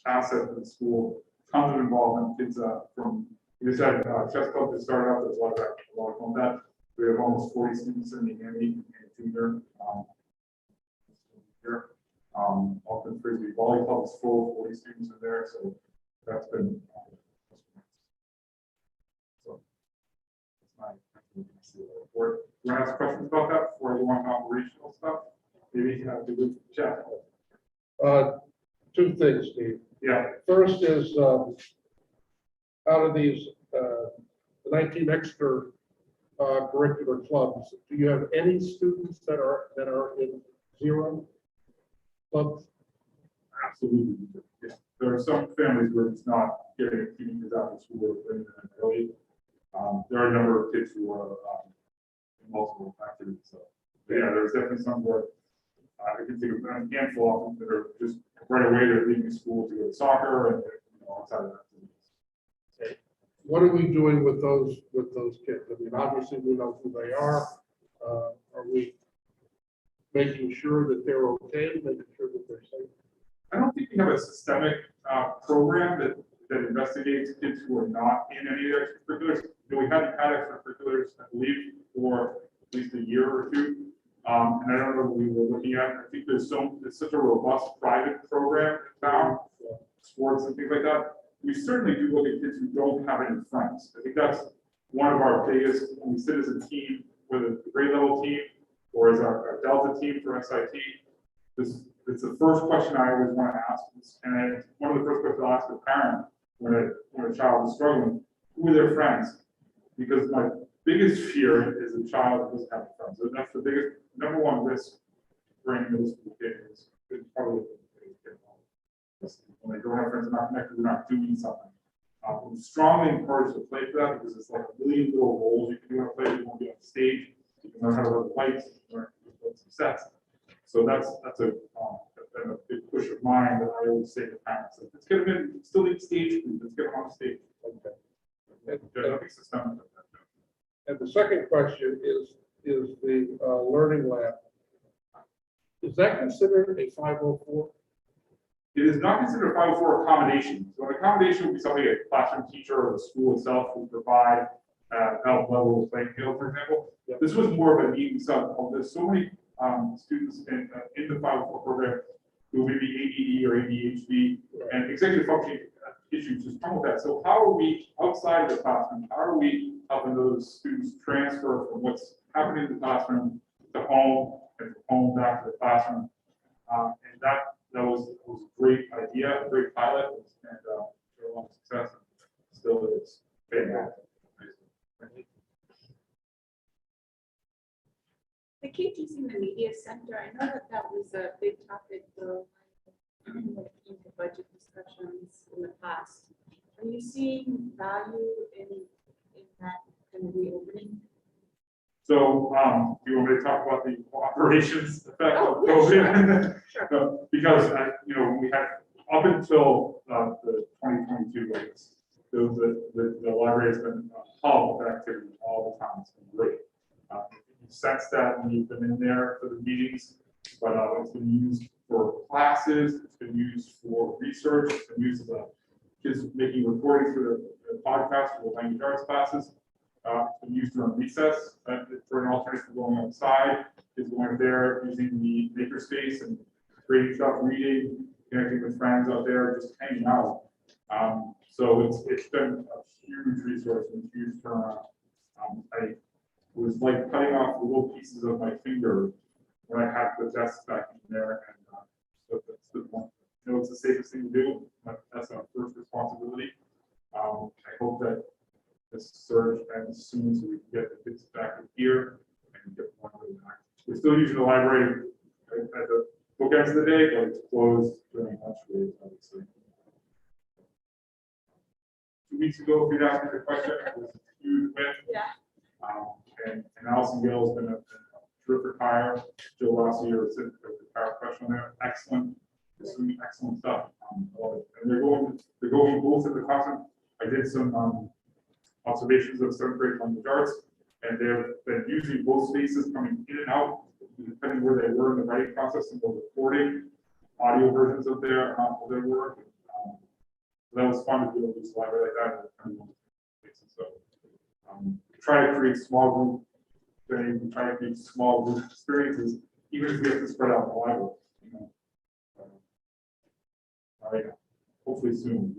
asset for the school. Tons of involvement. Kids from we just had chess club that started out. There's a lot of fun with that. We have almost 40 students in the Andy and junior here. volley club is full, 40 students are there, so that's been. So. That's my report. Do you want to ask questions about that before I go on to operational stuff? Maybe you have to do chat. Two things, Steve. Yeah, First is, out of these, the 19 extra curricular clubs, do you have any students that are in zero clubs? absolutely. Yeah. There are some families where it's not getting teenagers after school or bringing them in early. There are a number of kids who are in multiple activities. So yeah, there's definitely some where I can think of a handful of them that are just right away they're leaving school to go to soccer and outside of that. What are we doing with those kids? I mean, obviously we know who they are. Are we making sure that they're okay, making sure that they're safe? I don't think we have a systemic program that investigates kids who are not in any of the extracurriculars. We haven't had extracurriculars, I believe, for at least a year or two. And I don't know what we were looking at. I think it's such a robust private program in town, sports and things like that. We certainly do look at kids who don't have any friends. I think that's one of our biggest, when we sit as a team, whether it's the grade level team or as our Delta team for SIT, it's the first question I always want to ask. And one of the first questions I'll ask a parent when a child is struggling, who are their friends? Because my biggest fear is a child who doesn't have friends. So that's the biggest, number one risk for any middle school kid is probably when they don't have friends, they're not connected, they're not doing something. I'm strongly encouraged to play for that because it's like a million little roles you can do in a play. You won't be on stage. You can learn how to run lights, learn some sets. So that's a big push of mine that I always say to parents. Let's get them in, still need stage crew. Let's get them on stage. Nothing systemic. And the second question is the learning lab. Is that considered a 504? It is not considered a 504 accommodation. So an accommodation would be something a classroom teacher or the school itself would provide help level of playing field, for example. Yep. This was more of a need sub. There's so many students in the 504 program who may be ADD or ADHD and executive functioning issues just come with that. So how are we outside of the classroom? How are we helping those students transfer from what's happening in the classroom to home and from home back to the classroom? And that was a great idea, a great pilot, and a lot of success. And still is fantastic. The KTC in the media center, I know that was a big topic for when it came to budget discussions in the past. Are you seeing value in that kind of reopening? So, do you want me to talk about the operations effect of Oh, yeah, COVID? Sure. No, because, when we had, up until the 2022, I guess, the library has been a hub of activity all the time. It's been great. You sense that when you've been in there for the meetings, but it's been used for classes, it's been used for research, it's been used as kids making recordings for the podcast for the language arts classes. It's been used during recess for an alternative for going outside. Kids going there using the makerspace and creating stuff, reading, connecting with friends out there, just hanging out. So it's been a huge resource and a huge turnaround. It was like cutting off the little pieces of my finger when I had the desk back in there, and so that's the one. It's the safest thing to do, but that's our first responsibility. I hope that this surge ends soon so we can get the kids back in here and get one way back. We're still using the library at the bookends of the day, but it's closed during lunch days, obviously. 2 weeks ago, if you'd asked me the question, it was a huge win. Yeah. And Allison Gale's been a terrific hire. Joe Rossi, or the paraprofessional there, excellent. Just doing excellent stuff. I love it. And they're going both in the classroom. I did some observations of 7th grade language arts, and they've been using both spaces coming in and out, depending where they were in the writing process, and they're recording audio versions of their work. So that was fun to be able to use the library like that. So try to create small group things, try to create small group experiences, even if we have to spread out the library. Hopefully soon.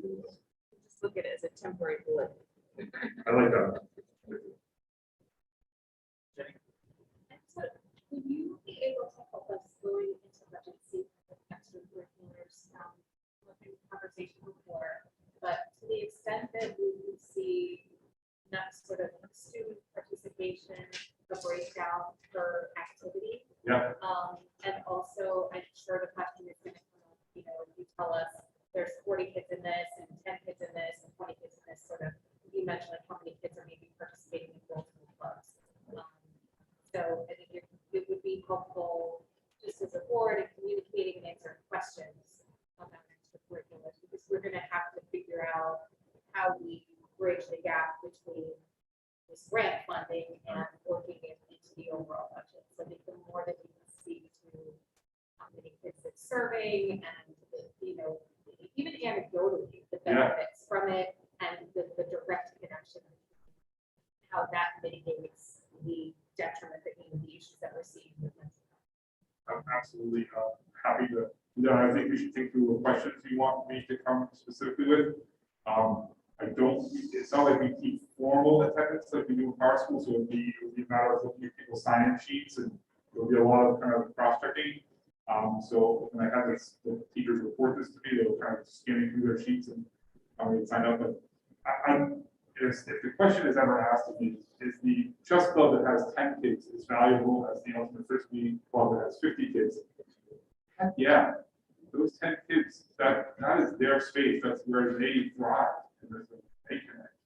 Just look at it as a temporary blip. I like that. And so will you be able to help us going into budget season with extracurriculars? In conversation before, but to the extent that we would see that sort of student participation, the breakdown per activity. Yeah. And also, I'm sure the question is going to come up, you know, you tell us there's 40 kids in this and 10 kids in this and 20 kids in this sort of, you mentioned like how many kids are maybe participating in multiple clubs. So I think it would be helpful just as a board in communicating and answering questions about extracurriculars, because we're going to have to figure out how we bridge the gap between this grant funding and working it into the overall budget. So I think the more that we can see to how many kids it's serving and, you know, even anecdotally, the benefits from it and the direct connection, how that mitigates the detriment that, you know, the issues that we're seeing with mental health. I'm absolutely happy to. I think we should think through what questions you want me to come specifically with. I don't. It's not like we keep formal attendance like we do in power school, so it would be a matter of looking at people's sign-in sheets, and there'll be a lot of kind of cross-checking. So when I have this, the teachers report this to me, they'll kind of scanning through their sheets and sign up. But if the question is ever asked of me, is the chess club that has 10 kids as valuable as the ultimate frisbee club that has 50 kids? Heck yeah, those 10 kids, that is their space. That's where they thrive. And they connect.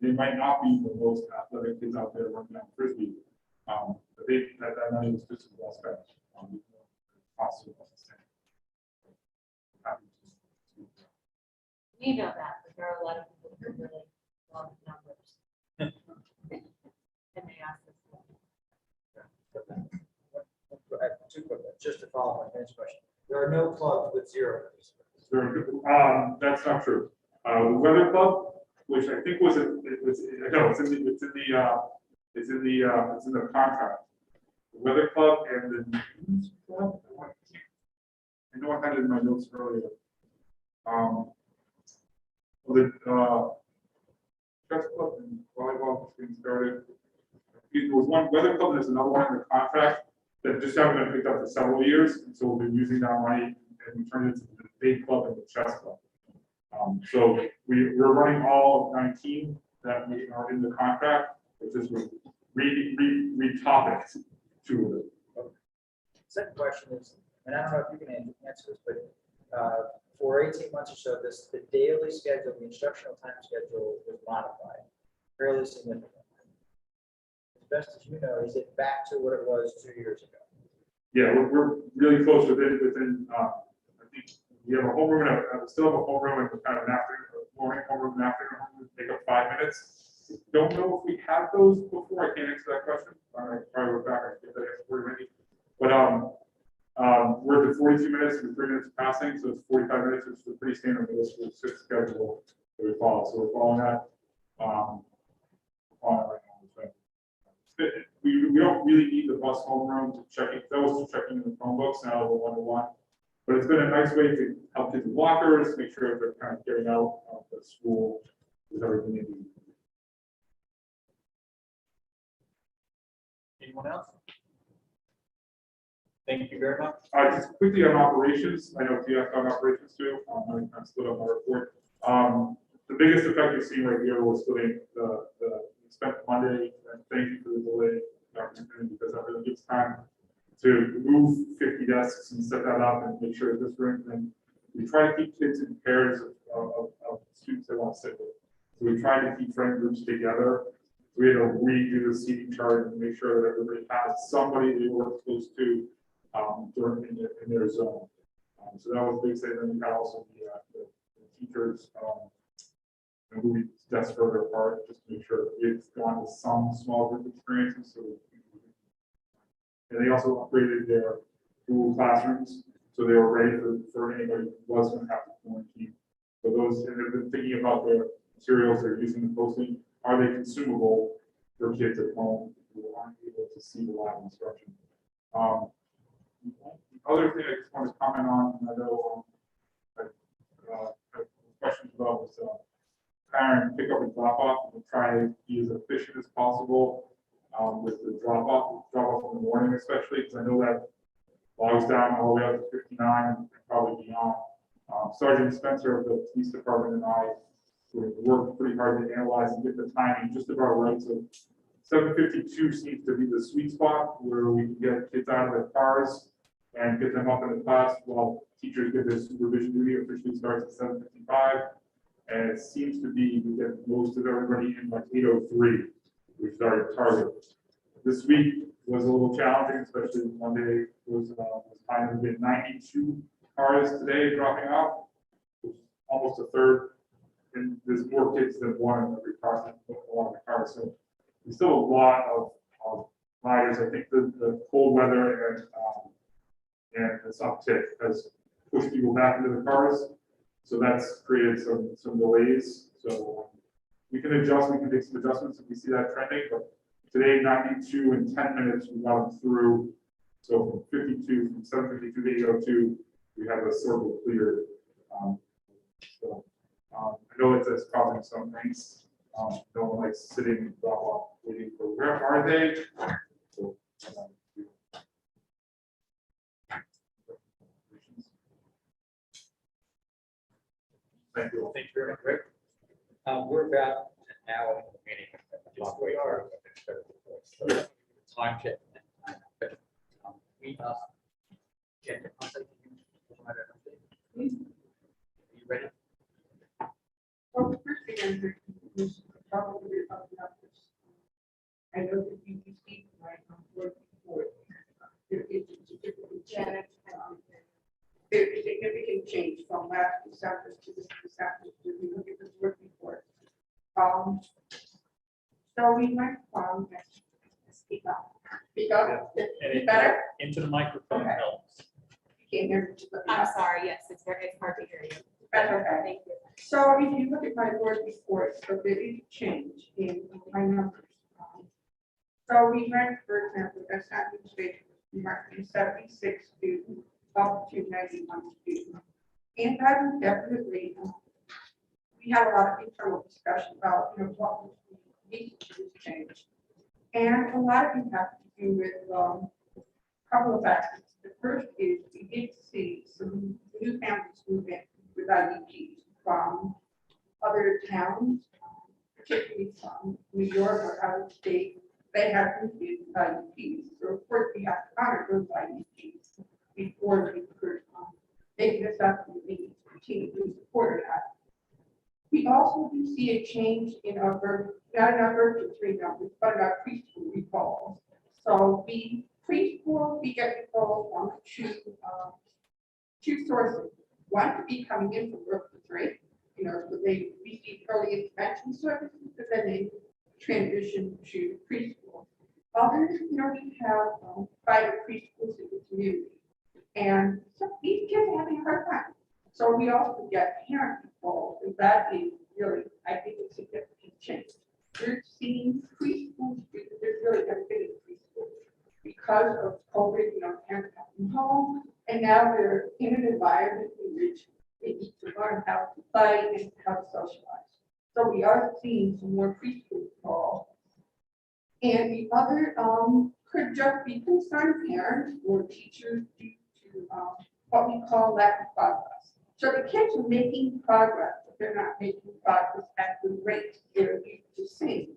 They might not be the most athletic kids out there running down frisbee, but that money was just well spent. We know that, but there are a lot of people who are really long numbers. And they ask us. Two quick ones, just to follow my next question. There are no clubs with 0 participants. That's not true. The weather club, which I think it's in the contract. The weather club and the news club. I know I had it in my notes earlier. Chess club and volleyball getting started. There was one weather club, and there's another one in the contract that just haven't been picked up for several years, and so we've been using that money and we turned it into the big club and the chess club. So we're running all of 19 that we are in the contract. It's just re-topic 2 of it. Second question is, and I don't know if you can answer this, but for 18 months or so, the daily schedule, the instructional time schedule was modified fairly significantly. As best as you know, is it back to what it was 2 years ago? Yeah, we're really close within I think we have a homeroom and still have a homeroom and kind of an afternoon, morning homeroom and afternoon homeroom, take up 5 minutes. Don't know if we had those before. I can't answer that question. I probably look back and get that answer for you maybe. But we're at 42 minutes with 3 minutes passing, so it's 45 minutes, which is a pretty standard middle school schedule that we follow. So we're following that. Right now. We don't really need the bus homeroom to check it. That was just checking in the Chromebooks now over 1-to-1. But it's been a nice way to help kids with lockers, make sure they're kind of getting out of the school with everything they need. Anyone else? Thank you very much. Just quickly on operations, I know you have on operations too. I split up my report. The biggest effect you've seen right here was splitting the spent Monday, and thank you for the delay, because that really gives time to move 50 desks and set that up and make sure this room. And we try to keep kids in pairs of students they want to sit with. So we try to keep friend groups together. We had to redo the seating chart and make sure that everybody has somebody they work close to during in their zone. So that was a big thing. Then we had also the teachers who we desk further apart just to make sure that we've gone to some small group experiences. So and they also upgraded their Google classrooms so they were ready for anybody who was going to have to quarantine. So those, and they've been thinking about their materials they're using and posting. Are they consumable for kids at home who aren't able to see the live instruction? The other thing I just want to comment on, and I know about was parent pickup and drop off. We'll try to be as efficient as possible with the drop off in the morning especially, because I know that logs down all the way up to 59 and probably beyond. Sergeant Spencer of the police department and I worked pretty hard to analyze and get the timing just about right. So 7:52 seems to be the sweet spot where we can get kids out of their cars and get them up in the class while teachers get their supervision duty officially starts at 7:55. And it seems to be we get most of everybody in like 8:03, which is our target. This week was a little challenging, especially Monday was kind of been 92 cars today dropping off, which is almost a third. And there's more kids than one in every car, a lot of the cars. So there's still a lot of riders. I think the cold weather and this uptick has pushed people back into the cars. So that's created some delays. So we can adjust, we can make some adjustments if we see that trending. But today, 92 in 10 minutes, we got them through. So from 7:52 to 8:02, we have a circle cleared. I know it's causing some things. No one likes sitting and drop off waiting for where are they? So, thank you. Thank you very much, Rick. We're about an hour in the meeting. Halfway through. So, time check. But, we get the contact you provide an update. Are you ready? Well, the first thing I'm going to do is probably about the numbers. I know that you received my board report. There is a significant change. There is a significant change from last December to this December. If you look at the board report. So we went from, speak up. And Better? into the microphone Okay. helps. You can't hear me. I'm sorry, yes, it's hard to hear you. That's okay. Thank you. So if you look at my board report, so there is a change in my numbers. So we went, for example, as administration, we went from 76 students up to 91 students. And that was definitely, we had a lot of internal discussion about, what needs to change. And a lot of it has to do with a couple of factors. The first is we did see some new families move in with IEPs from other towns, particularly from New York or out of state. They have moved with IEPs. So of course we have to honor those IEPs before we could make this up and we continue to support that. We also do see a change in our not in our birth numbers, but in our preschool recalls. So preschool, we get referrals from two sources. One could be coming in from birth to 3, so they receive early intervention services, but then they transition to preschool. Others, we have private preschools in the community. And so these kids are having a hard time. So we also get parent calls, and that is really, I think, a significant change. We're seeing preschool students, there's really benefited preschool because of COVID, parents coming home, and now they're in an environment in which they need to learn how to play and how to socialize. So we are seeing some more preschool calls. And the other could just be concerned parents or teachers due to what we call lack of progress. So the kids are making progress, but they're not making progress at the rate they're used to seeing.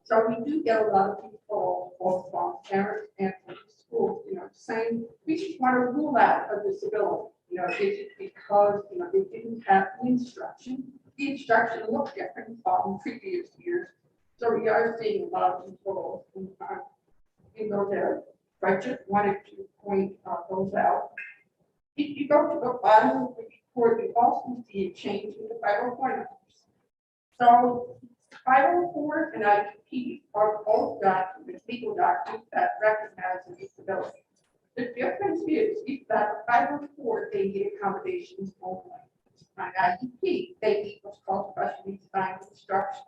So we do get a lot of people, both from parents and from schools, saying we just want to rule out a disability. Is it because they didn't have the instruction? The instruction looked different from previous years. So we are seeing a lot of people in those areas. So I just wanted to point those out. If you go to the bottom of the report, you also see a change in the 504 numbers. So 504 and IEP are both documents, legal documents that recognize a disability. The difference is that 504, they need accommodations only. On IEP, they need what's called special needs assigned instruction.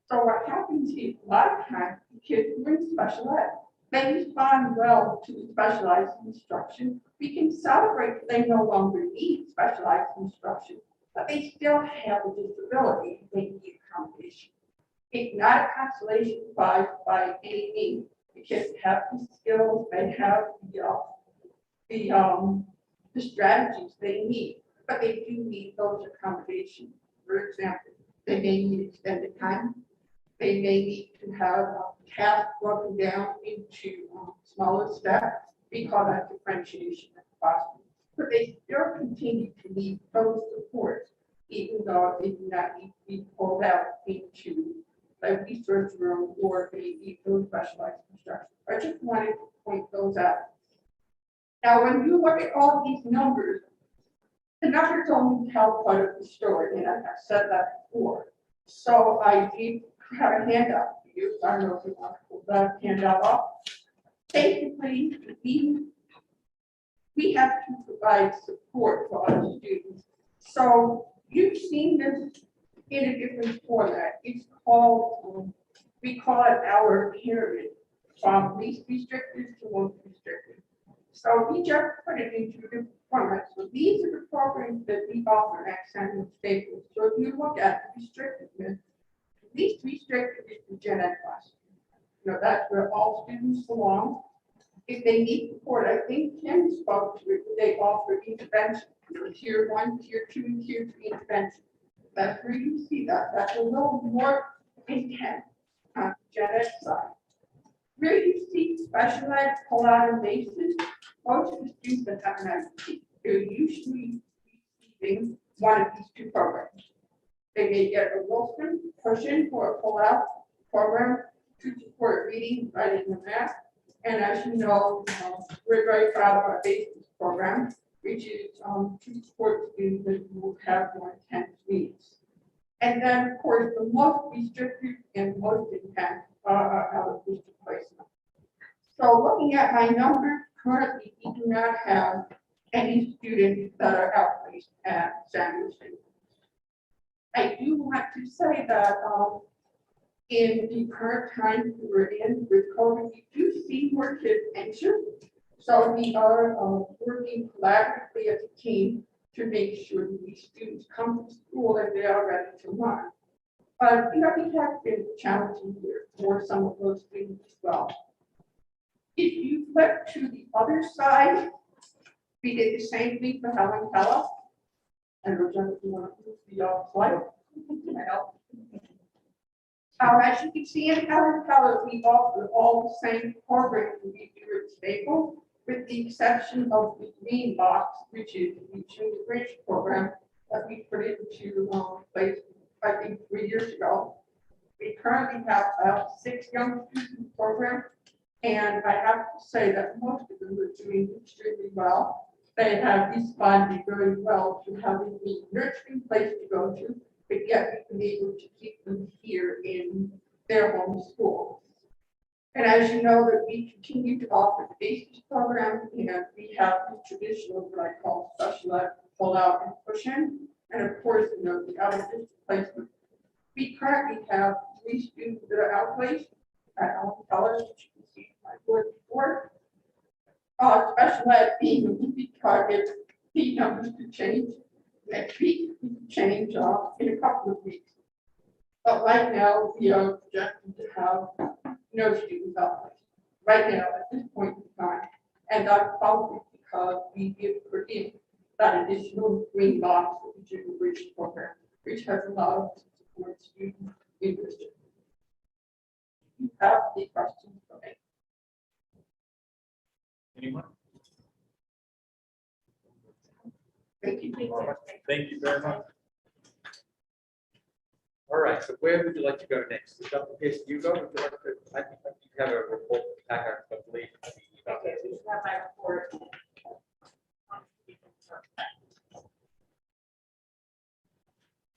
So what happens is a lot of times the kids who are in special ed, they respond well to specialized instruction. We can celebrate that they no longer need specialized instruction, but they still have a disability, they need accommodation. It's not a consolation prize by any means. They just have the skills, they have the strategies they need, but they do need those accommodations. For example, they may need extended time. They may need to have tasks broken down into smaller steps. We call that differentiation in the classroom. But they still continue to need those supports, even though they do not need to be pulled out into a research room or they need those specialized instruction. I just wanted to point those out. Now, when you look at all these numbers, the numbers only tell part of the story, and I've said that before. So I did have a handout for you. I don't know if you want to pull that handout off. Basically, we have to provide support for our students. So you've seen this in a different format. It's called, we call it our pyramid, from least restricted to most restricted. So we just put it into different formats. So these are the programs that we offer at San Luis Staples. So if you look at restrictedness, least restricted is the gen ed class. You know, that's where all students belong. If they need support, I think Kim spoke to it, they offer intervention, tier 1, tier 2, and tier 3 intervention. That's where you see that. That's a little more intense on the gen ed side. Where you see specialized pull-out basis, most of the students that have an IEP, they're usually receiving one of these two programs. They may get a Wilson push-in for a pull-out program to support reading, writing, and math. And as you know, we're very proud of our basics program, which is to support students that will have more intense needs. And then, of course, the most restricted and most intense are our district placement. So looking at my numbers, currently we do not have any students that are outplaced at San Luis Staples. I do want to say that in the current time we're in with COVID, we do see more kids anxious. So we are working collaboratively as a team to make sure that these students come to school and they are ready to learn. But you know, it has been challenging here for some of those students as well. If you flip to the other side, we did the same thing for Helen Keller. And Roger, if you want to move the slide. As you can see in Helen Keller, we offer all the same programs we do at Staples, with the exception of the green box, which is the Junior Bridge program that we put into place, I think, 3 years ago. We currently have about 6 young students in the program, and I have to say that most of them are doing extremely well. They have responded very well to having the nurturing place to go to, but yet we've been able to keep them here in their home school. And as you know, that we continue to offer the basics program, and we have the traditional, what I call special ed, pull out and push in. And of course, you know, the out of district placement. We currently have 3 students that are outplaced at Helen Keller, which you can see my board before. Special ed being a moving target, the numbers could change next week, change in a couple of weeks. But right now, we are projected to have no students outplaced. Right now, at this point in time. And that's probably because we did put in that additional green box for the Junior Bridge program, which has allowed us to support students in this. You have the questions for me? Anyone? Thank you. Thank you very much. All right, so where would you like to go next? Is that the place you go? Would you like to, I think you have a report back, I believe. Okay, we have my report.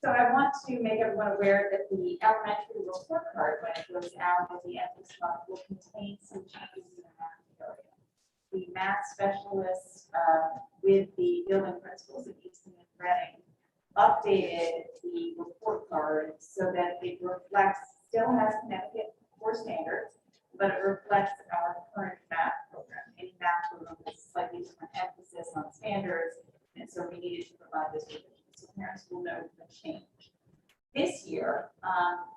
So I want to make everyone aware that the elementary report card, when it goes out at the end of this month, will contain some changes in the math area. The math specialists with the building principals at Easton and Reading updated the report card so that it reflects, still has Connecticut core standards, but it reflects our current math program. Any math program has slightly different emphasis on standards, and so we needed to provide this revision. So parents will know the change. This year,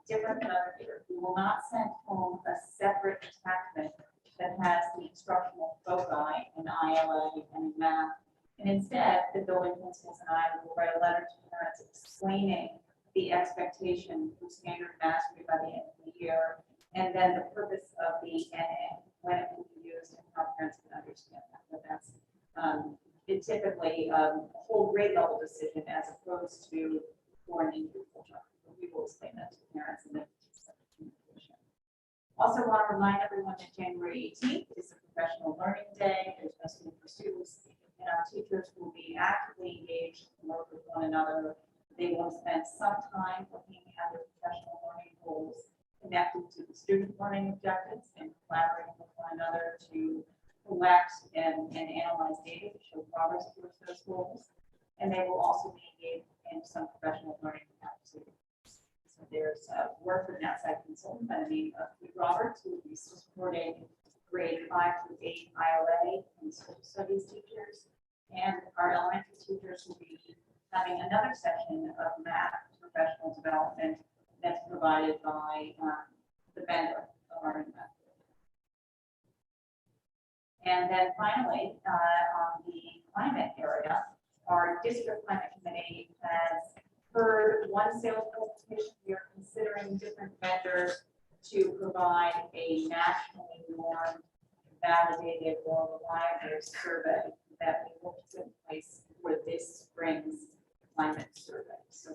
different than other years, we will not send home a separate attachment that has the instructional foci in ILA and math. And instead, the building principals and I will write a letter to parents explaining the expectation for standard mastery by the end of the year, and then the purpose of the NA, when it will be used, and how parents can understand that. But that's it typically a whole grade level decision as opposed to for an individual child. We will explain that to parents and then. Also want to remind everyone that January 18th is a professional learning day. There's no school for students, and our teachers will be actively engaged and work with one another. They will spend some time looking at their professional learning goals connected to the student learning objectives and collaborating with one another to collect and analyze data to show progress towards those goals. And they will also be engaged in some professional learning activities. So there's work with an outside consultant by the name of Pete Roberts, who will be supporting grade 5 to 8 ILA and social studies teachers. And our elementary teachers will be having another section of math professional development that's provided by the vendor of our math. And then finally, on the climate area, our district climate committee has heard one sales presentation. We are considering different vendors to provide a nationally normed, validated, or reliable survey that we will put in place for this spring's climate survey. So,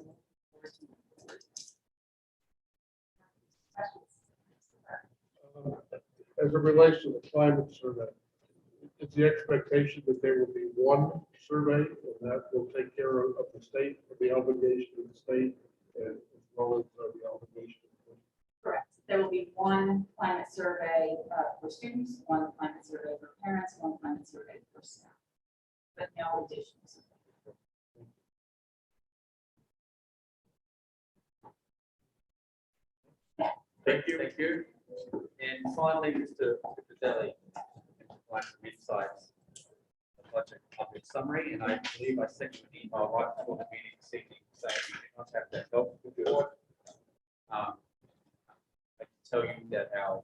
As it relates to the climate survey, it's the expectation that there will be one survey and that will take care of the state, of the obligation of the state, and as well as the obligation. correct. There will be one climate survey for students, one climate survey for parents, one climate survey for staff, but no additions. Thank you. Thank you. And finally, Mr. Deli, like some insights. I'd like to come with summary, and I believe I sent you an email right before the meeting this evening saying we did not have that help report. I can tell you that our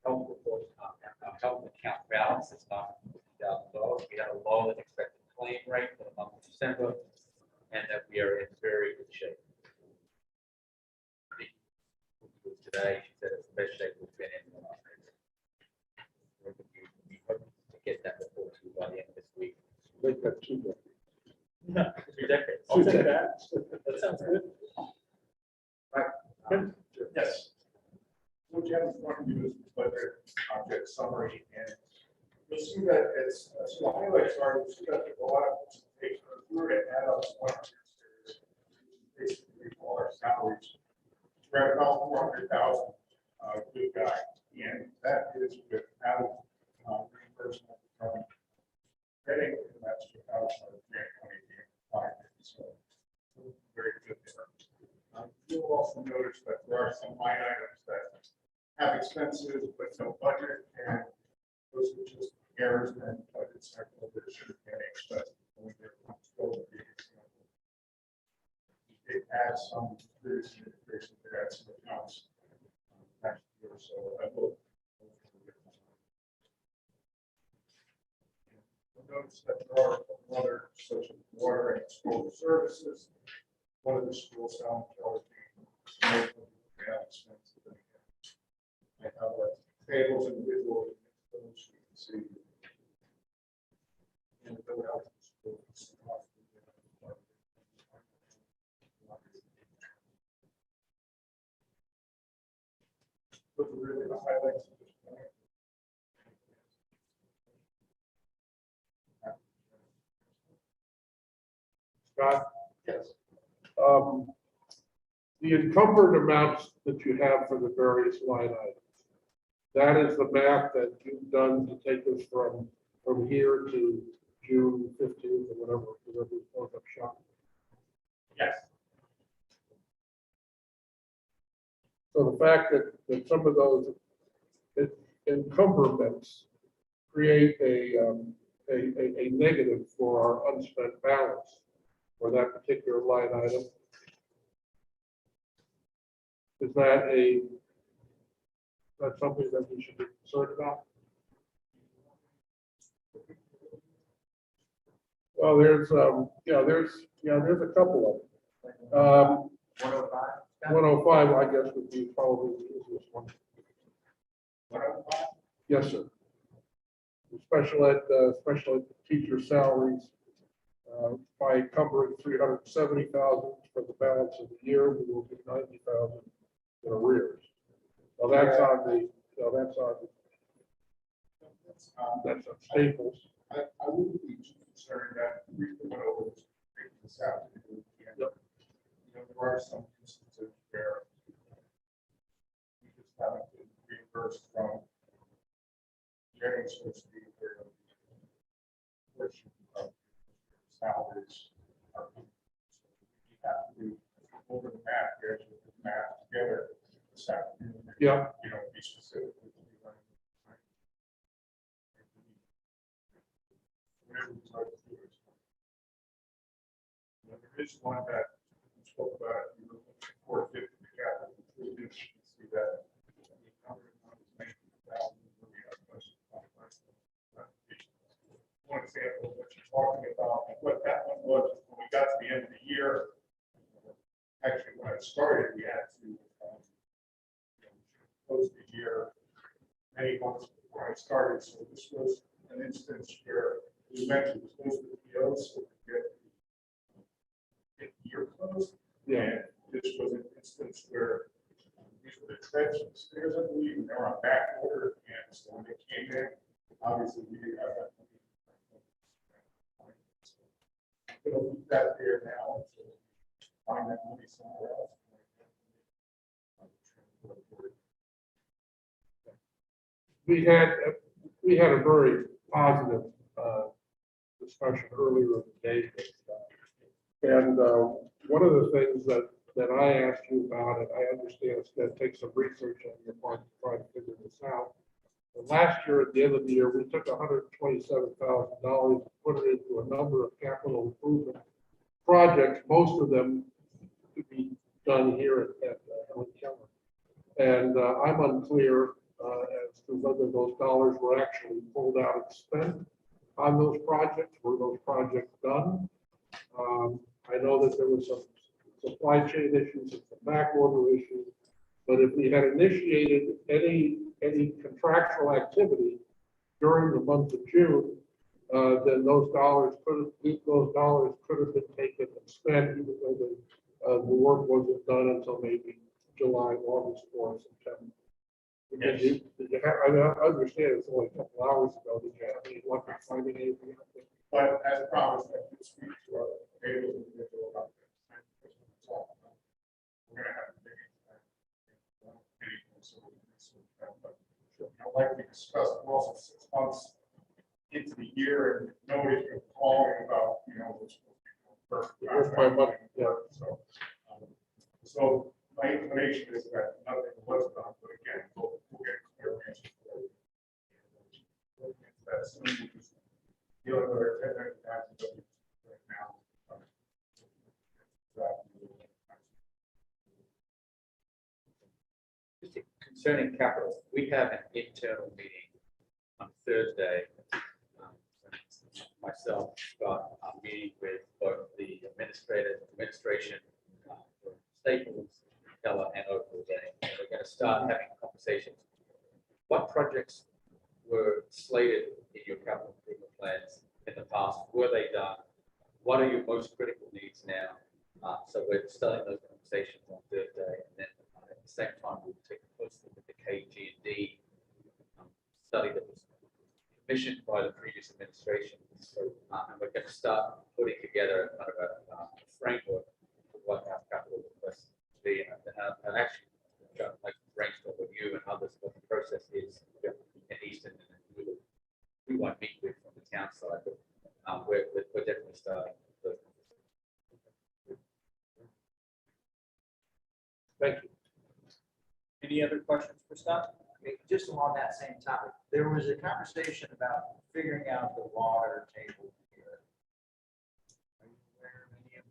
health report, our health account balance is not $50,000. We had a lower than expected claim rate for the month of December, and that we are in very good shape. Today, she said it's the best shape we've been in the last year. We hope to get that report to you by the end of this week. Make that 2 decades. 2 decades. I'll take that. That sounds good. Yes. What you have in front of you is the budget object summary, and you'll see that it's, so the highlights are, you'll see that there's a lot of, if we were to add up 100, basically all our salaries, we're at about 400,000, good guy, and that is without reimbursement from credit, and that's without grant money being applied. So very good there. You'll also notice that there are some line items that have expenses but no budget, and those are just errors and budget cycle that should have been expected when they're controlled. It adds some previous integration there, adds some accounts next year, so I will. Notice that there are other such as water and school services. One of the schools down expensive. I have tables and visual those you can see. And the build out schools. Those are really the highlights of this plan. Scott? Yes. The encumbered amounts that you have for the various line items, that is the math that you've done to take us from here to June 15th or whatever we close up shop. Yes. So the fact that some of those encumberments create a negative for our unspent balance for that particular line item. Is that something that we should be concerned about? Well, there's a couple of them. 105? 105, I guess, would be probably the easiest one. 105? Yes, sir. The special ed teacher salaries, by encumbering 370,000 for the balance of the year, we will be 90,000 in arrears. Well, that's on Staples. I wouldn't be too concerned that we went over this out. Yep. You know, there are some instances where we just haven't been reimbursed from getting supposed to be where portion of salaries are. You have to do over the math, you actually put the math together. This afternoon. Yeah. You know, be specific. Whatever we try to do is. There is one that we spoke about, you know, 450 capital. We did see that. One example of what you're talking about, and what that one was, when we got to the end of the year, actually, when it started, we had to close the year many months before I started, so this was an instance where we went to close the POs, so we get the year closed. Yeah. And this was an instance where these were the trenches, I believe, and they were on back order, and so when they came in, obviously we didn't have that. It'll be that there now, so find that money somewhere else. We had a very positive discussion earlier in the day. And one of the things that I asked you about, and I understand it's going to take some research on your part to try to figure this out. But last year, at the end of the year, we took $127,000 and put it into a number of capital improvement projects, most of them to be done here at Helen Keller. And I'm unclear as to whether those dollars were actually pulled out and spent on those projects. Were those projects done? I know that there was some supply chain issues and some back order issues, but if we had initiated any contractual activity during the month of June, then those dollars could have been taken and spent, even though the work wasn't done until maybe July, August, or September. Did you have, I mean, I understand it's only a couple hours ago. Did you have any luck in finding anything out there? But as promised, I did speak to our payroll individual about this. We're gonna have to dig into that. Like we discussed, we're also 6 months into the year and nobody's been calling about, you know, what's first. Where's my money? Yeah. So my inclination is that nothing was done, but again, we'll get a clear answer for you. That's just dealing with our 10,000 right now. Concerning capital, we have an internal meeting on Thursday. Myself, Scott, I'm meeting with both the administration, Staples, Keller, and Oakville Day. And we're going to start having conversations. What projects were slated in your capital improvement plans in the past? Were they done? What are your most critical needs now? So we're starting those conversations on Thursday, and then at the same time, we'll take a close look at the KG&D study that was commissioned by the previous administration. So, and we're going to start putting together kind of a framework for what our capital requests to be. And actually, like brainstorm with you and others what the process is in Easton, and we won't meet with from the town side, but we're definitely starting. Thank you. Any other questions for Scott? Okay, just along that same topic, there was a conversation about figuring out the water table here. Are you aware of any of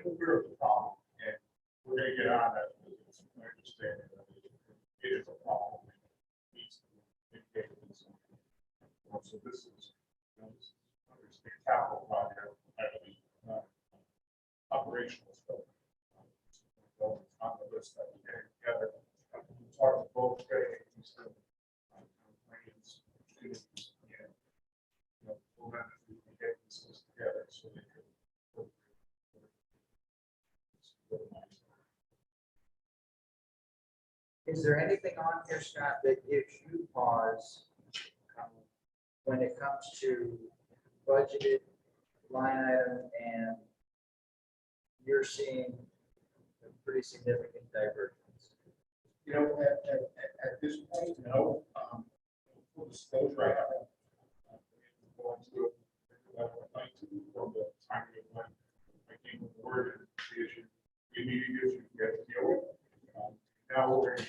aware of the problem, and we're gonna get on that. Because I understand that it is a problem. It needs to be mitigated in some way. So this is, understand capital project, actually, operational stuff. On the list that we get together, we talk to both Greg and Easton, plans, students, and, we'll have to get this list together so they can. Is there anything on here, Scott, that gives you pause when it comes to budgeted line item and you're seeing a pretty significant divergence? At this point, no. Full disclosure, I haven't going through it like to from the time when I came aboard and the issue, the immediate issue we had to deal with. Now we're in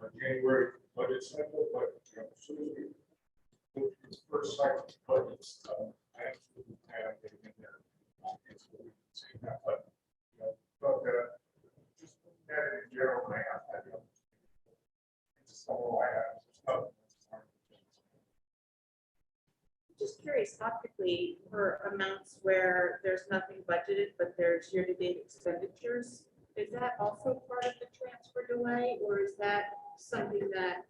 our January budget cycle, but as soon as we go through the first cycle of budgets, I absolutely plan on getting in there. It's what we can say that, but just looking at it in general, I have that. It's all I have. Just curious, optically, for amounts where there's nothing budgeted, but there's year-to-date expenditures, is that also part of the transfer delay, or is that something that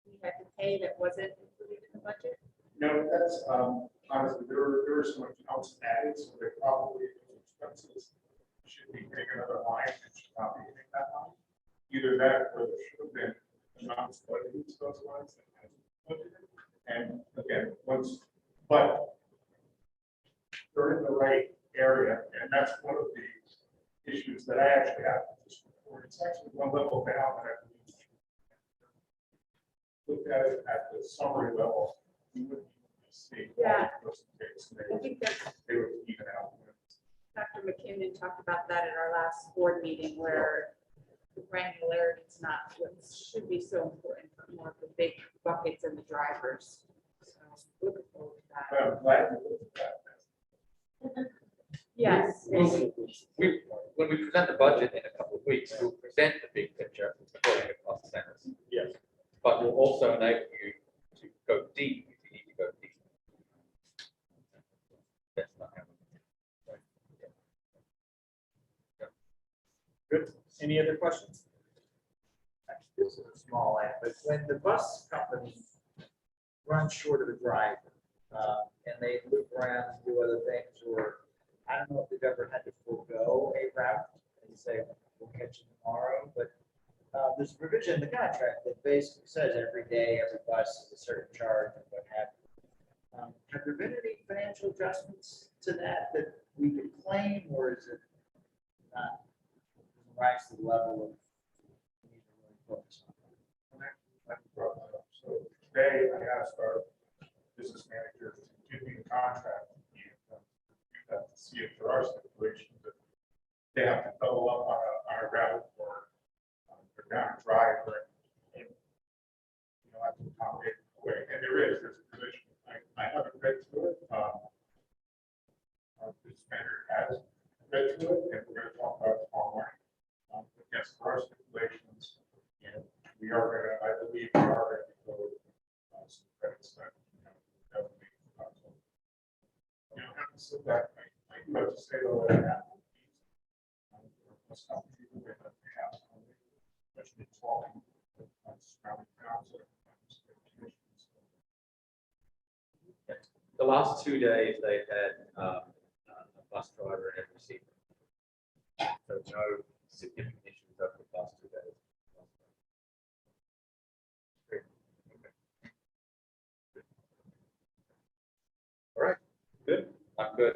we had to pay that wasn't included in the budget? No, that's, honestly, there were some accounts added, so they probably, those expenses should be taking another line and should not be hitting that line. Either that, or there should have been amounts budgeted to those lines that hasn't budgeted. And again, but they're in the right area, and that's one of the issues that I actually have. It's actually one level down that I believe. Look at it at the summary level, you wouldn't even see. Yeah. I think that they would even out. Dr. McKinnon talked about that at our last board meeting, where the granularity is not what should be so important, but more of the big buckets and the drivers. So looking forward to that. I'm glad you looked at that. Yes. When we present the budget in a couple of weeks, we'll present the big picture according to cost centers. Yes. But we'll also enable you to go deep if you need to go deep. That's not happening. Good. Any other questions? This is a small item, but when the bus company runs short of a driver, and they loop around and do other things, or I don't know if they've ever had to forego a route and say, we'll catch you tomorrow, but there's a provision in the contract that basically says every day, every bus is a certain charge and what have you. Have there been any financial adjustments to that we could claim, or is it not rise to the level of we need to really focus on that? So today I asked our business manager to give me the contract and see if there are stipulations that they have to double up on a route or they're down a drive or have to accommodate the way. And there's a position. I haven't read through it. Our business manager has read through it, and we're going to talk about it tomorrow morning. Yes, there are stipulations, and we are going to, I believe, we are going to go some credits that, that would be. Having said that, I do have to say though that I have. Especially talking with surrounding towns. The last 2 days, they've had a bus driver in every seat. So no significant issues over the past 2 days. Great. Okay. All right, good. I'm good.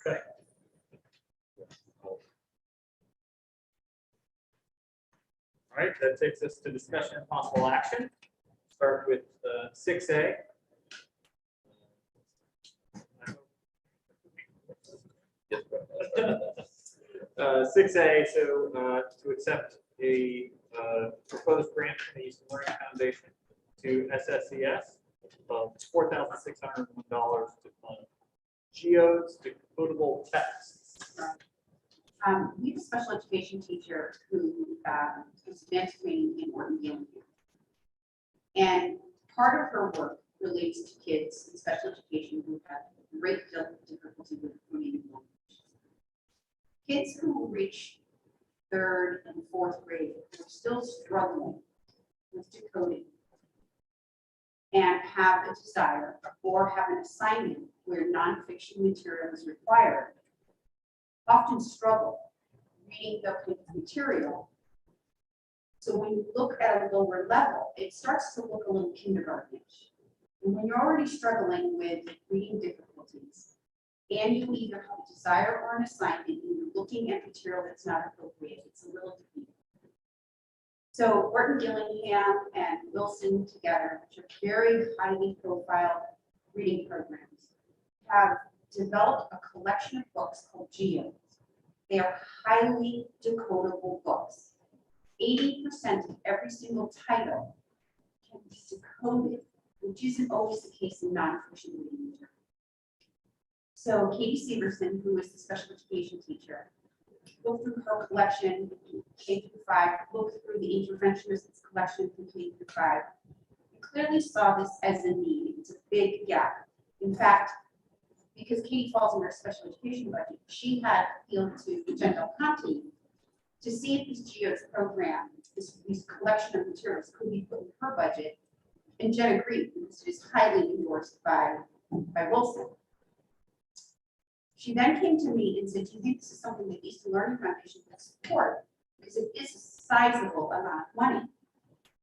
Okay. All right, that takes us to discussion and possible action. Start with 6A. 6A, so to accept a proposed grant from the Easton Learning Foundation to SSES of $4,601 to fund geodes, decodable texts, We have a special education teacher who is advanced training in Orton Gillingham. And part of her work relates to kids in special education who have great deal of difficulty with reading and language. Kids who reach third and fourth grade are still struggling with decoding and have a desire or have an assignment where nonfiction material is required, often struggle reading the kind of material. So when you look at a lower level, it starts to look a little kindergartenish. And when you're already struggling with reading difficulties, and you either have a desire or an assignment, and you're looking at material that's not appropriate, it's a little defeating. So Orton Gillingham and Wilson together, which are very highly profiled reading programs, have developed a collection of books called Geos. They are highly decodable books. 80% of every single title can be decoded, which isn't always the case in nonfiction reading material. So Katie Severson, who is the special education teacher, looked through her collection, K through 5, looked through the interventionists collection from K through 5, and clearly saw this as a need. It's a big gap. In fact, because Katie falls in her special education budget, she had appealed to Jen Del Conte to see if this GEOS program, this collection of materials could be put in her budget. And Jen agreed, because it is highly endorsed by Wilson. She then came to me and said, do you think this is something that Easton Learning Foundation can support? Because it is a sizable amount of money.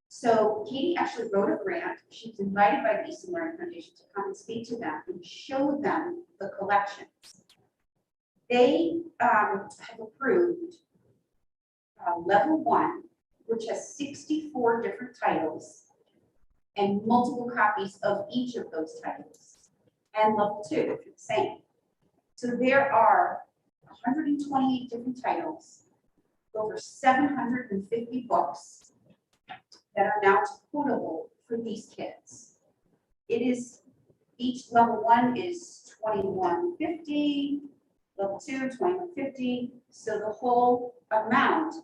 So Katie actually wrote a grant. She was invited by the Easton Learning Foundation to come and speak to them and show them the collections. They have approved level 1, which has 64 different titles and multiple copies of each of those titles, and level 2, which is the same. So there are 128 different titles, over 750 books that are now quotable for these kids. It is, each level 1 is $21.50, level 2, $21.50. So the whole amount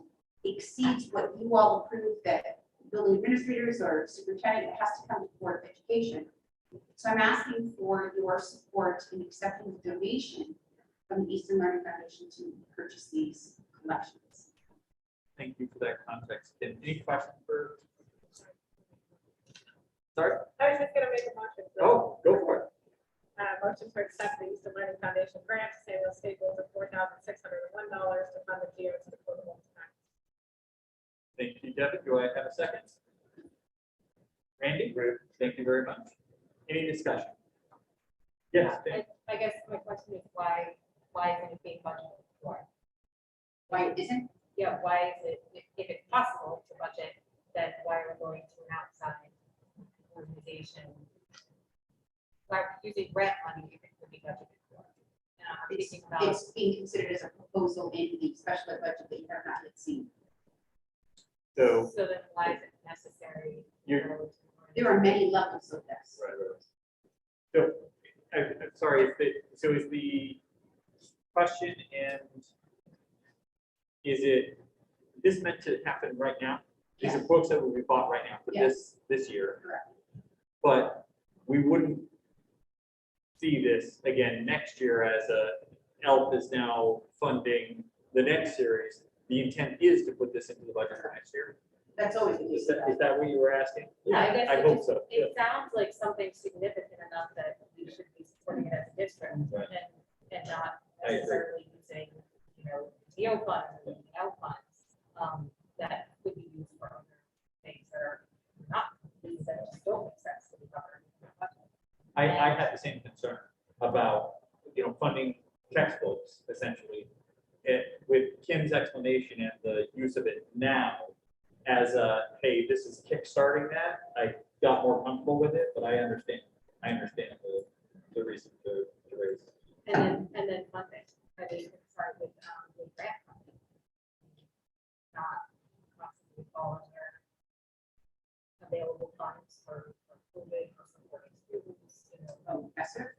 exceeds what you all approved that building administrators or superintendent has to come to the Board of Education. So I'm asking for your support in accepting the donation from the Easton Learning Foundation to purchase these collections. Thank you for that context. Tim, any questions for? Sorry? I was just gonna make a motion. Oh, go for it. Motion to accept the Easton Learning Foundation grant to Samuel Staples of $4,601 to fund the GEOS decodable tax. Thank you, Devin. Do I have a second? Randy? Thank you very much. Any discussion? Yes, Dave. I guess my question is why isn't it being budgeted for? Why it isn't? Yeah, why is it, if it's possible to budget, then why are we going to an outside organization? Why are we using grant money if it could be budgeted for? Now, I'm thinking about, It's being considered as a proposal in the special ed budget that you have not yet seen. So, so then why is it necessary? You're- There are many levels of this. so, I'm sorry, so is the question, and is this meant to happen right now? These are Yes. books that will be bought right now for Yes. this year. Correct. But we wouldn't see this again next year as ELF is now funding the next series. The intent is to put this into the budget for next year. That's always the Is case. that what you were asking? Yeah, I guess I it hope just- so. It sounds like something significant enough that we should be supporting it as a district Right. and not I agree. necessarily using, TO funds and L funds, that could be used for other things that are not, things that still make sense to be covered. in the budget. I had the same concern about, funding textbooks essentially. With Kim's explanation and the use of it now as hey, this is kickstarting that, I got more comfortable with it, but I understand the reason to raise it. And then funding, I mean, sorry, with grant funding. Not possibly fall under available funds for COVID or supporting students, Oh, yes, sir.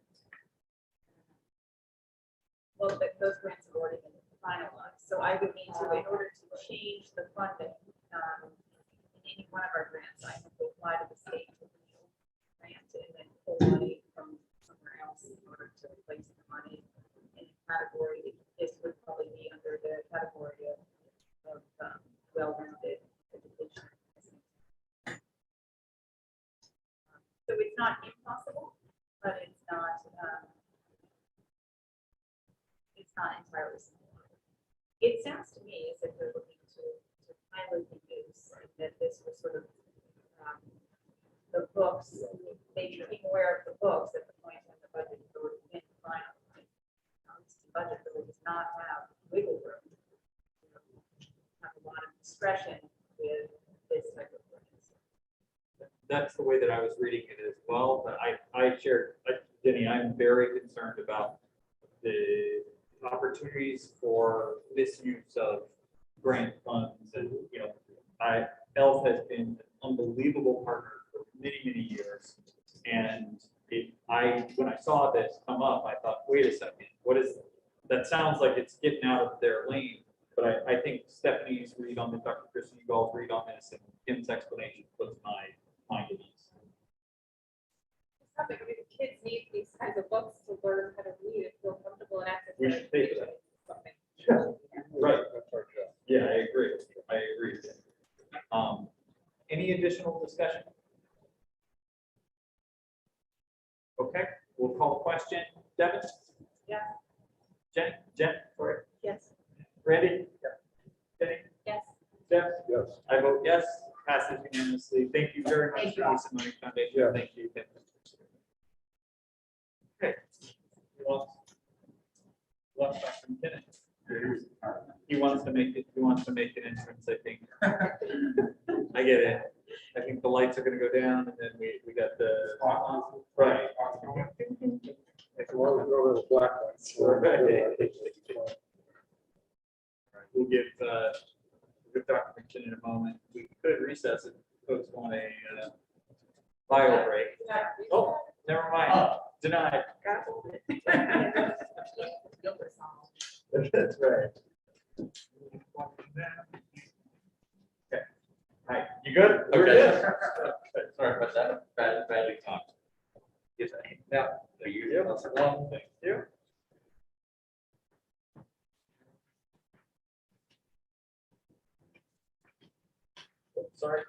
Well, those grants have already been I would need to, in order to change the funding, in any one of our grants, I have to apply to the state for the new grant and then pull money from somewhere else in order to replace the money in a category. This would probably be under the category of well-rounded education. So it's not impossible, but it's not entirely simple. It sounds to me as if they're looking to pilot the use, and that this was sort of the books, they should be aware of the books at the point when the budget is already been finalized. It's the budget that does not have wiggle room, have a lot of discretion with this type of things. That's the way that I was reading it as well, but I shared, Jenny, I'm very concerned about the opportunities for misuse of grant funds and, ELF has been an unbelievable partner for many, many years. And when I saw this come up, I thought, wait a second, what is, that sounds like it's getting out of their lane. But I think Stephanie's read on the, Dr. Kristen Gall's read on this and Kim's explanation puts my mind at ease. I mean, kids need these kinds of books to learn how to read and feel comfortable and access. We should pay for that. Something. Right. That's our job. Yeah, I agree. Any additional discussion? Okay, we'll call the question. Devin? Yeah. Jen, sorry. Yes. Randy? Jenny? Yes. Jeff? Yes. I vote yes, passes unanimously. Thank you very much, Thank for you. Easton Money Foundation. Yeah. Thank you. Okay. Left Dr. McKinnon. He wants to make an entrance, I think. I get it. I think the lights are gonna go down and then we got the. Right. If you want to go to the black lights. We'll give Dr. McKinnon a moment. We could recess if folks want a bio break. Oh, never mind. Denied. That's right. Okay. Hi, you good? We're Okay. good. Sorry about that. Badly talked. Yes, Yeah. Are you? Thank you. Sorry.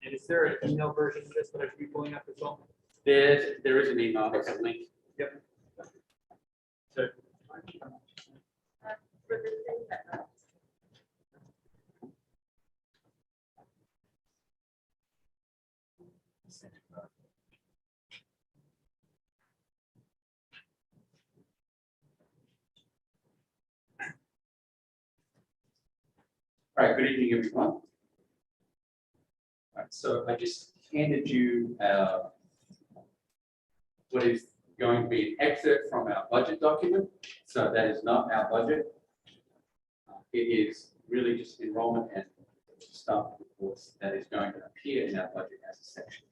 And is there an email version of this that I should be pulling up as well? There is an email, it's a link. Yep. So, For the thing that, All right, good evening, everyone. All right, so I just handed you what is going to be an excerpt from our budget document. So that is not our budget. It is really just enrollment and staff reports that is going to appear in our budget as a section.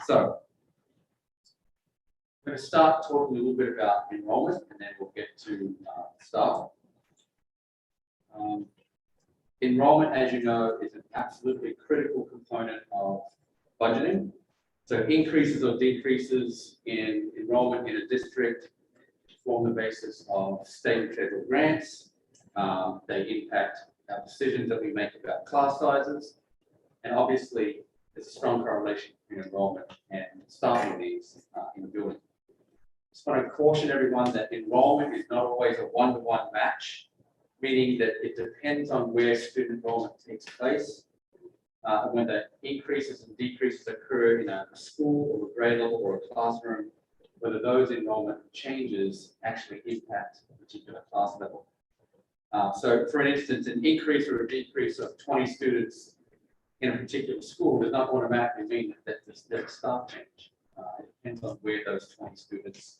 So I'm going to start talking a little bit about enrollment and then we'll get to staff. Enrollment, as you know, is an absolutely critical component of budgeting. So increases or decreases in enrollment in a district form the basis of state and federal grants. They impact our decisions that we make about class sizes. And obviously, there's a strong correlation between enrollment and staffing needs in the building. Just want to caution everyone that enrollment is not always a one-to-one match, meaning that it depends on where student enrollment takes place. When the increases and decreases occur in a school or a grade level or a classroom, whether those enrollment changes actually impact a particular class level. So for instance, an increase or a decrease of 20 students in a particular school does not automatically mean that there's a staff change. It depends on where those 20 students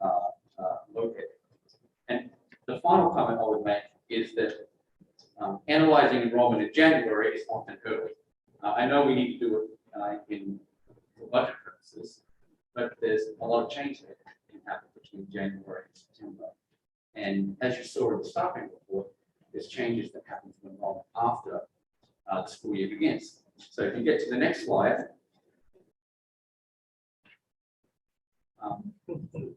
are located. And the final comment I would make is that analyzing enrollment in January is often early. I know we need to do it in for budget purposes, but there's a lot of change that can happen between January and September. And as you saw in the staffing report, there's changes that happen to enrollment after the school year begins. So if you get to the next slide,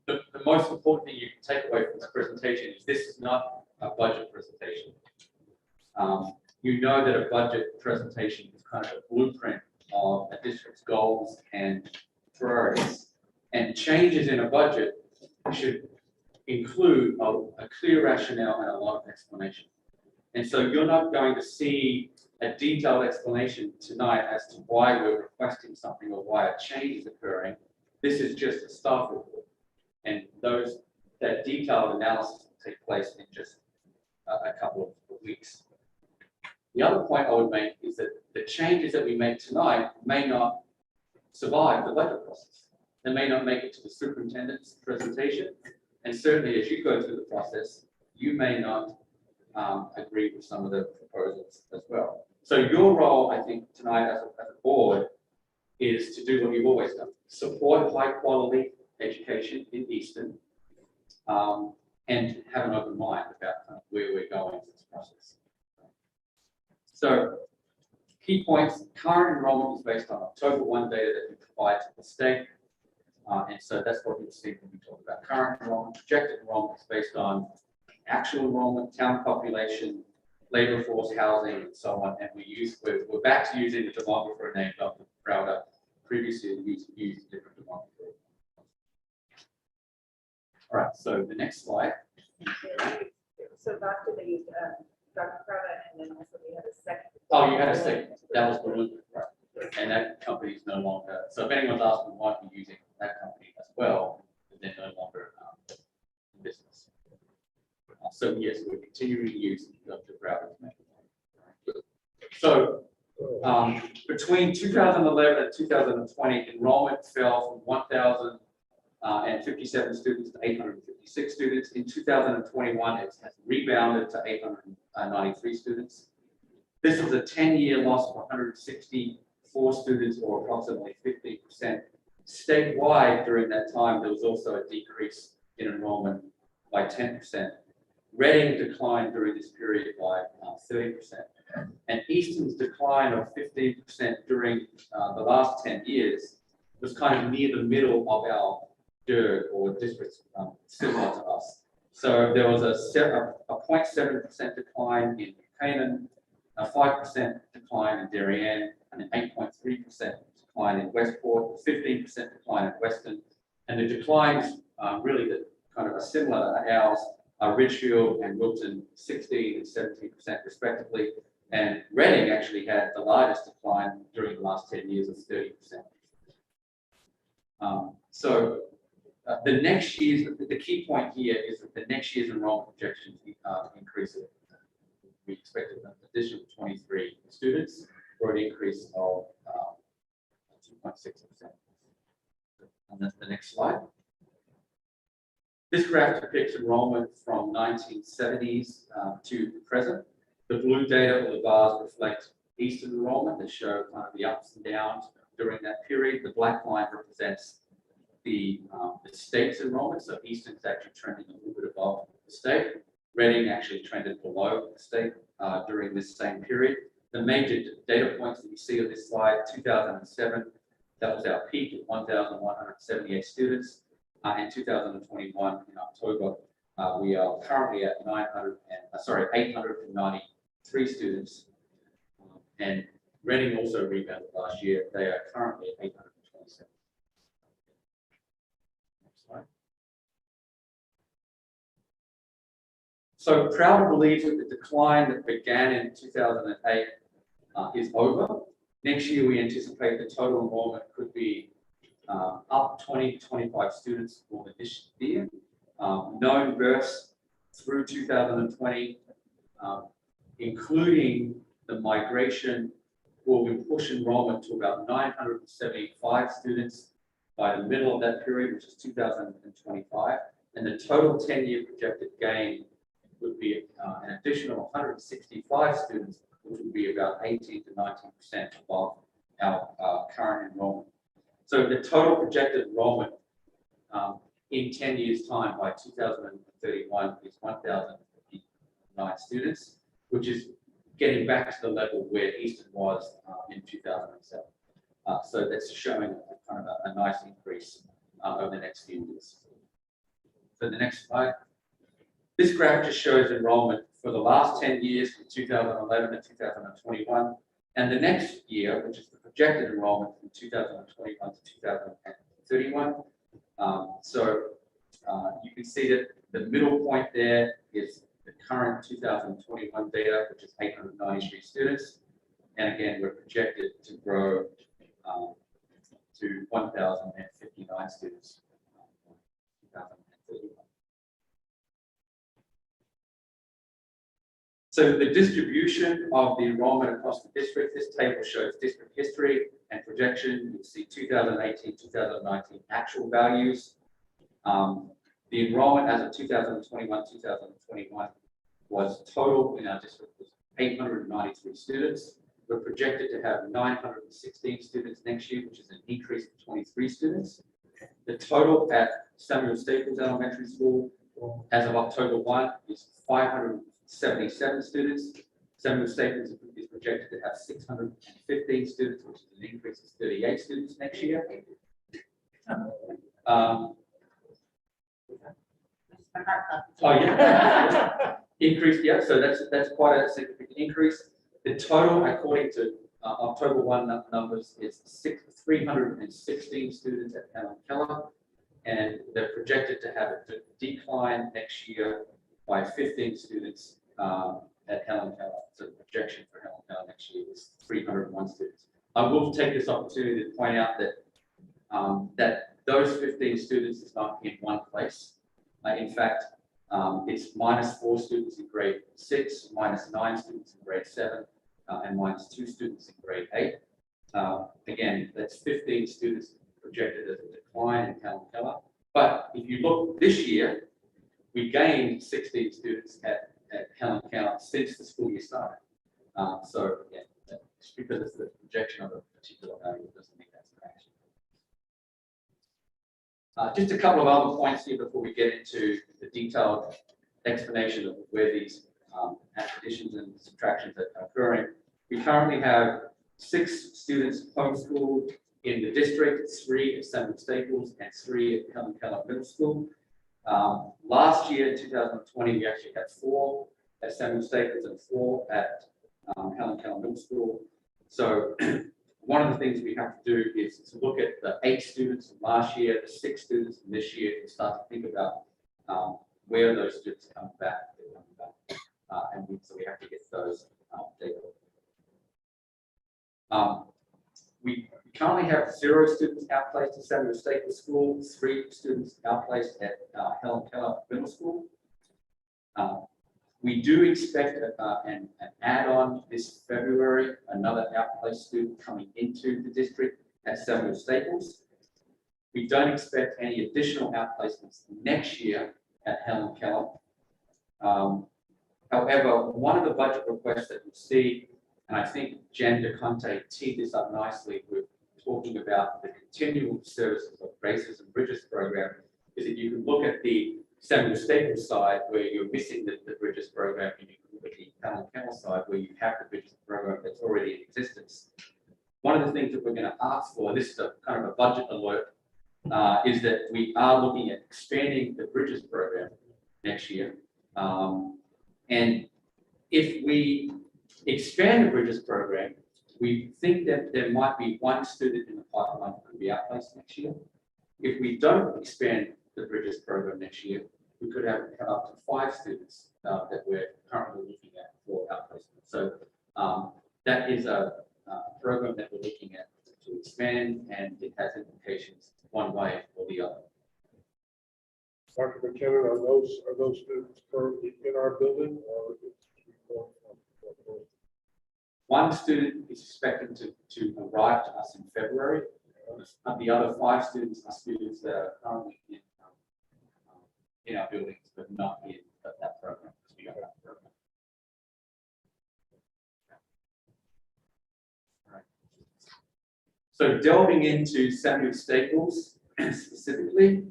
the most important thing you can take away from this presentation is this is not a budget presentation. You know that a budget presentation is kind of a blueprint of a district's goals and priorities. And changes in a budget should include a clear rationale and a lot of explanation. And so you're not going to see a detailed explanation tonight as to why we're requesting something or why a change is occurring. This is just a staff report. And that detailed analysis will take place in just a couple of weeks. The other point I would make is that the changes that we make tonight may not survive the budget process. They may not make it to the superintendent's presentation. And certainly as you go through the process, you may not agree with some of the proposals as well. So your role, I think, tonight as a board is to do what you've always done. Support high quality education in Easton and have an open mind about where we're going with this process. So key points, current enrollment is based on October 1 data that we provide to the state. And so that's what you'll see when we talk about current enrollment. Projected enrollment is based on actual enrollment, town population, labor force, housing, and so on. And we're back to using the demographer name Dr. Browder previously used a different demographer. All right, so the next slide. So Dr. they used Dr. Crowder, and then also we had a second. Oh, you had a second. That was the Blueprint, right? And that company is no longer. So if anyone's asking why we're using that company as well, they're no longer in business. So yes, we're continuing to use Dr. Browder's method. So between 2011 and 2020, enrollment fell from 1,057 students to 856 students. In 2021, it has rebounded to 893 students. This was a 10-year loss of 164 students, or approximately 15%. Statewide, during that time, there was also a decrease in enrollment by 10%. Reading declined during this period by 30%. And Easton's decline of 15% during the last 10 years was kind of near the middle of our DIRG, or districts similar to us. So there was a 0.7% decline in Canaan, a 5% decline in Darien, and an 8.3% decline in Westport, a 15% decline in Weston. And the declines really that kind of are similar to ours are Ridgefield and Wilton, 16 and 17% respectively. And Reading actually had the largest decline during the last 10 years of 30%. The next year's, the key point here is that the next year's enrollment projections increase. We expected an additional 23 students, for an increase of 2.6%. And that's the next slide. This graph depicts enrollment from 1970s to the present. The blue data or the bars reflect Easton enrollment that show kind of the ups and downs during that period. The black line represents the state's enrollment. So Easton is actually trending a little bit above the state. Reading actually trended below the state during this same period. The major data points that you see on this slide, 2007, that was our peak at 1,178 students. In 2021, in October, we are currently at 893 students. And Reading also rebounded last year. They are currently at 827. Next slide. So Crowder believes that the decline that began in 2008 is over. Next year, we anticipate the total enrollment could be up 20 to 25 students for this year. Known births through 2020, including the migration, will push enrollment to about 975 students by the middle of that period, which is 2025. And the total 10-year projected gain would be an additional 165 students, which would be about 18 to 19% above our current enrollment. So the total projected enrollment in 10 years' time by 2031 is 1,059 students, which is getting back to the level where Easton was in 2007. So that's showing kind of a nice increase over the next few years. So the next slide. This graph just shows enrollment for the last 10 years, from 2011 to 2021, and the next year, which is the projected enrollment from 2021 to 2031. You can see that the middle point there is the current 2021 data, which is 893 students. And again, we're projected to grow to 1,059 students in 2031. So the distribution of the enrollment across the district, this table shows district history and projection. You can see 2018, 2019 actual values. The enrollment as of 2021, 2021 was total in our district was 893 students. We're projected to have 916 students next year, which is an increase of 23 students. The total at Samuel Staples Elementary School as of October 1 is 577 students. Samuel Staples is projected to have 615 students, which is an increase of 38 students next year. Oh yeah, increase. Yeah, so that's quite a significant increase. The total, according to October 1 numbers, is 316 students at Helen Keller, and they're projected to have a decline next year by 15 students at Helen Keller. So the projection for Helen Keller next year is 301 students. I will take this opportunity to point out that that those 15 students is not in one place. In fact, it's -4 students in grade 6, -9 students in grade 7, and -2 students in grade 8. Again, that's 15 students projected as a decline in Helen Keller. But if you look this year, we gained 16 students at Helen Keller since the school year started. So yeah, just because it's the projection of a particular value, it doesn't mean that's correct. Just a couple of other points here before we get into the detailed explanation of where these additions and subtractions are occurring. We currently have 6 students homeschooled in the district, 3 at Samuel Staples and 3 at Helen Keller Middle School. Last year, in 2020, we actually had 4 at Samuel Staples and 4 at Helen Keller Middle School. So one of the things we have to do is to look at the 8 students from last year, the 6 students from this year, and start to think about where those students come back. So we have to get those data. We currently have 0 students outplaced at Samuel Staples School, 3 students outplaced at Helen Keller Middle School. We do expect an add-on this February, another outplaced student coming into the district at Samuel Staples. We don't expect any additional outplacements next year at Helen Keller. However, one of the budget requests that you see, and I think Jen DeConte teed this up nicely with talking about the continual services of Graces and Bridges program, is that you can look at the Samuel Staples side where you're missing the Bridges program, and you can look at the Helen Keller side where you have the Bridges program that's already in existence. One of the things that we're going to ask for, this is a kind of a budget alert, is that we are looking at expanding the Bridges program next year. And if we expand the Bridges program, we think that there might be 1 student in the pipeline that could be outplaced next year. If we don't expand the Bridges program next year, we could have up to 5 students that we're currently looking at for outplacement. So that is a program that we're looking at to expand, and it has implications one way or the other. Dr. McKinnon, are those students currently in our building, or? 1 student is expected to arrive to us in February. The other 5 students are students that are currently in our buildings, but not in that program. We got that program. All right. So delving into Samuel Staples specifically,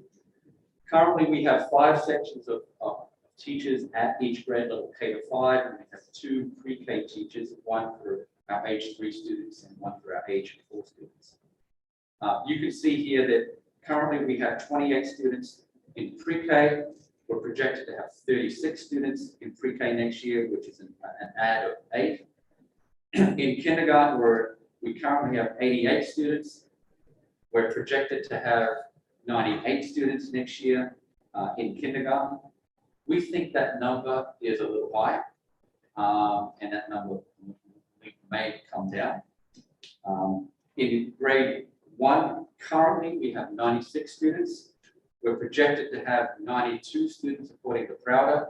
currently we have 5 sections of teachers at each grade level K to 5, and we have 2 pre-K teachers, 1 for our age 3 students and 1 for our age 4 students. You can see here that currently we have 28 students in pre-K. We're projected to have 36 students in pre-K next year, which is an add of 8. In kindergarten, we currently have 88 students. We're projected to have 98 students next year in kindergarten. We think that number is a little high, and that number may come down. In grade 1, currently we have 96 students. We're projected to have 92 students according to Prouder.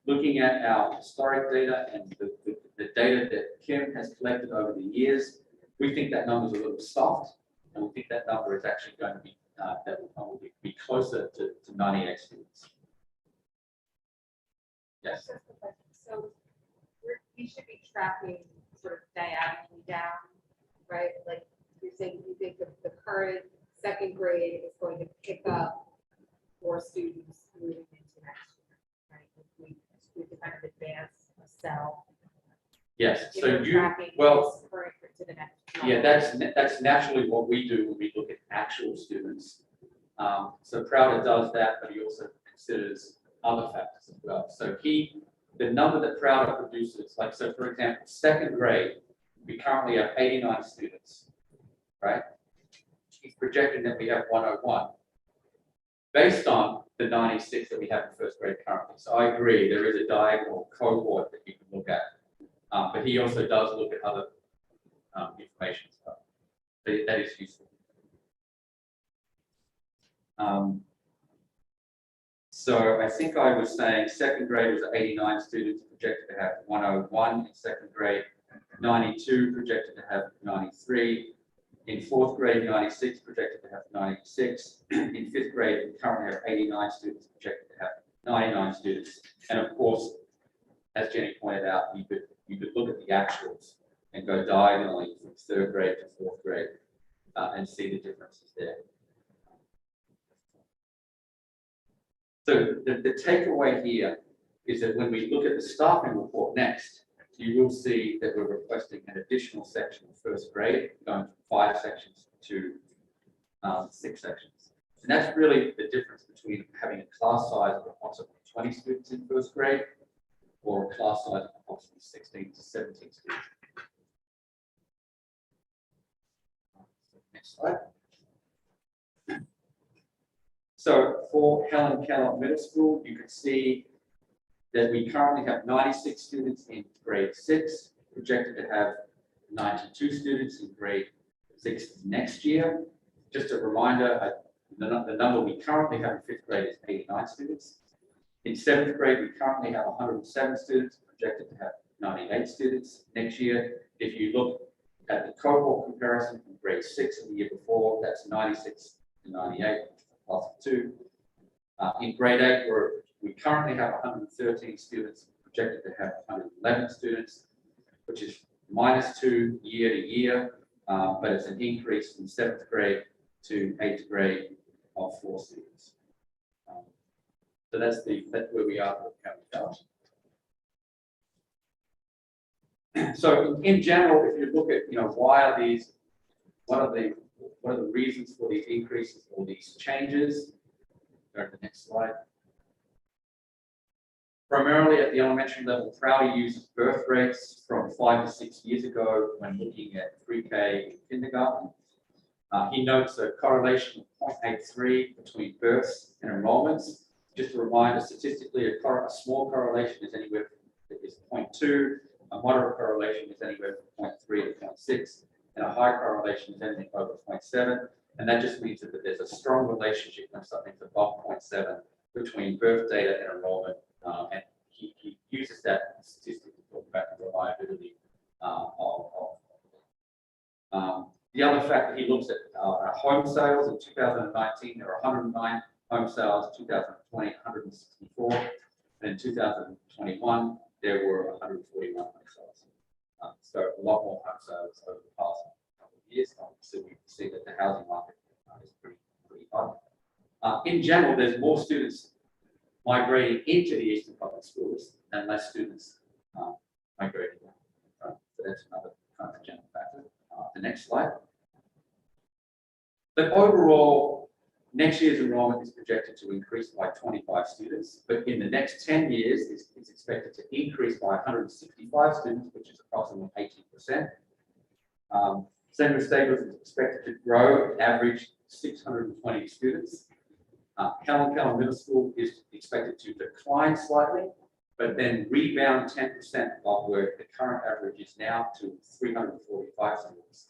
Looking at our historic data and the data that Kim has collected over the years, we think that number is a little soft, and we think that number is actually going to be that will probably be closer to 98 students. Yes. So we should be tracking sort of diagonally down, right? Like you're saying, you think that the current second grade is going to pick up more students moving into next year, right? If we can kind of advance a cell. Yes. If So we're you tracking well. this current to the next. Yeah, level. that's naturally what we do when we look at actual students. So Prouder does that, but he also considers other factors as well. So the number that Prouder produces, like, so for example, second grade, we currently have 89 students, right? He's projecting that we have 101, based on the 96 that we have in first grade currently. So I agree, there is a diagonal cohort that you can look at, but he also does look at other information as well. So that is useful. So I think I was saying second grade was 89 students, projected to have 101 in second grade, 92 projected to have 93. In fourth grade, 96 projected to have 96. In fifth grade, we currently have 89 students projected to have 99 students. And of course, as Jenny pointed out, you could look at the actuals and go diagonally from third grade to fourth grade and see the differences there. So the takeaway here is that when we look at the staffing report next, you will see that we're requesting an additional section in first grade, going from 5 sections to 6 sections. And that's really the difference between having a class size of approximately 20 students in first grade or a class size of approximately 16 to 17 students. Next slide. So for Helen Keller Middle School, you can see that we currently have 96 students in grade 6, projected to have 92 students in grade 6 next year. Just a reminder, the number we currently have in 5th grade is 89 students. In 7th grade, we currently have 107 students, projected to have 98 students next year. If you look at the cohort comparison from grade 6 of the year before, that's 96 to 98, plus 2. In grade 8, we currently have 113 students, projected to have 111 students, which is -2 year to year, but it's an increase from 7th grade to 8th grade of 4 students. So that's where we are with County College. So in general, if you look at, why are these, what are the reasons for these increases or these changes? Go to the next slide. Primarily at the elementary level, Prouder uses birth rates from 5 to 6 years ago when looking at pre-K and kindergarten. He notes a correlation of 0.83 between births and enrollments. Just a reminder, statistically, a small correlation is anywhere from 0.2, a moderate correlation is anywhere from 0.3 to 0.6, and a high correlation is anything over 0.7. And that just means that there's a strong relationship when something's above 0.7 between birth data and enrollment. And he uses that statistic to talk about the reliability the other factor he looks at home sales. In 2019, there were 109 home sales, 2020, 164, and in 2021, there were 141 home sales. So a lot more home sales over the past couple of years. So we see that the housing market is pretty hot. In general, there's more students migrating into the Eastern Public Schools and less students migrating out. So that's another kind of general factor. The next slide. But overall, next year's enrollment is projected to increase by 25 students, but in the next 10 years, it's expected to increase by 165 students, which is approximately 18%. Senator Staples is expected to grow, average 620 students. Helen Keller Middle School is expected to decline slightly, but then rebound 10% of where the current average is now to 345 students.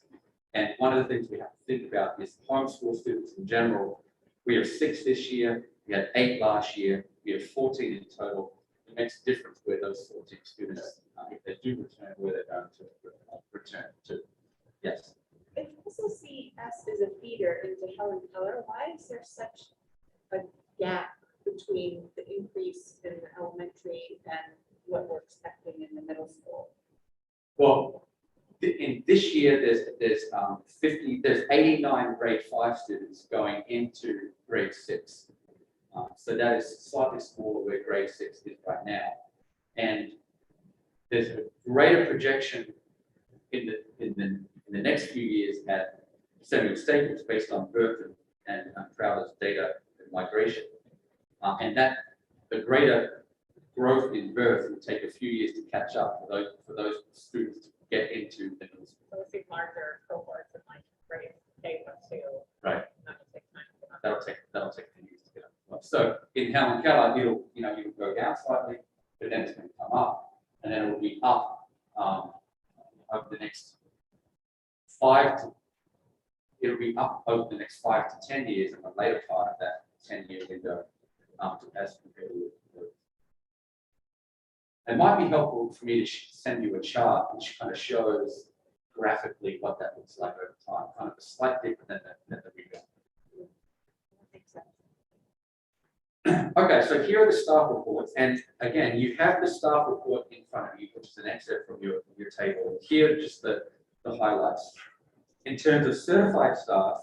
And one of the things we have to think about is homeschool students in general. We have 6 this year, we had 8 last year, we have 14 in total. It makes a difference where those 14 students, if they do return, where they're going to return to. Yes. If you also see us as a feeder into Helen Keller, why is there such a gap between the increase in the elementary and what we're expecting in the middle school? Well, in this year, there's 89 grade 5 students going into grade 6. So that is slightly smaller where grade 6 is right now. And there's a greater projection in the next few years at Samuel Staples based on Burton and Crowder's data and migration. And that the greater growth in birth will take a few years to catch up for those students to get into the middle school. So we see larger cohorts in like grade K1-2. Right. That'll take time to get up. That'll take a few years to get up. So in Helen Keller, it'll go down slightly, but then it's going to come up, and then it will be up over the next 5 to 10 years in the later part of that 10-year window, as compared to. It might be helpful for me to send you a chart which kind of shows graphically what that looks like over time, kind of a slight different than the rebound. Okay, so here are the staff reports, and again, you have the staff report in front of you, which is an excerpt from your table. Here are just the highlights. In terms of certified staff,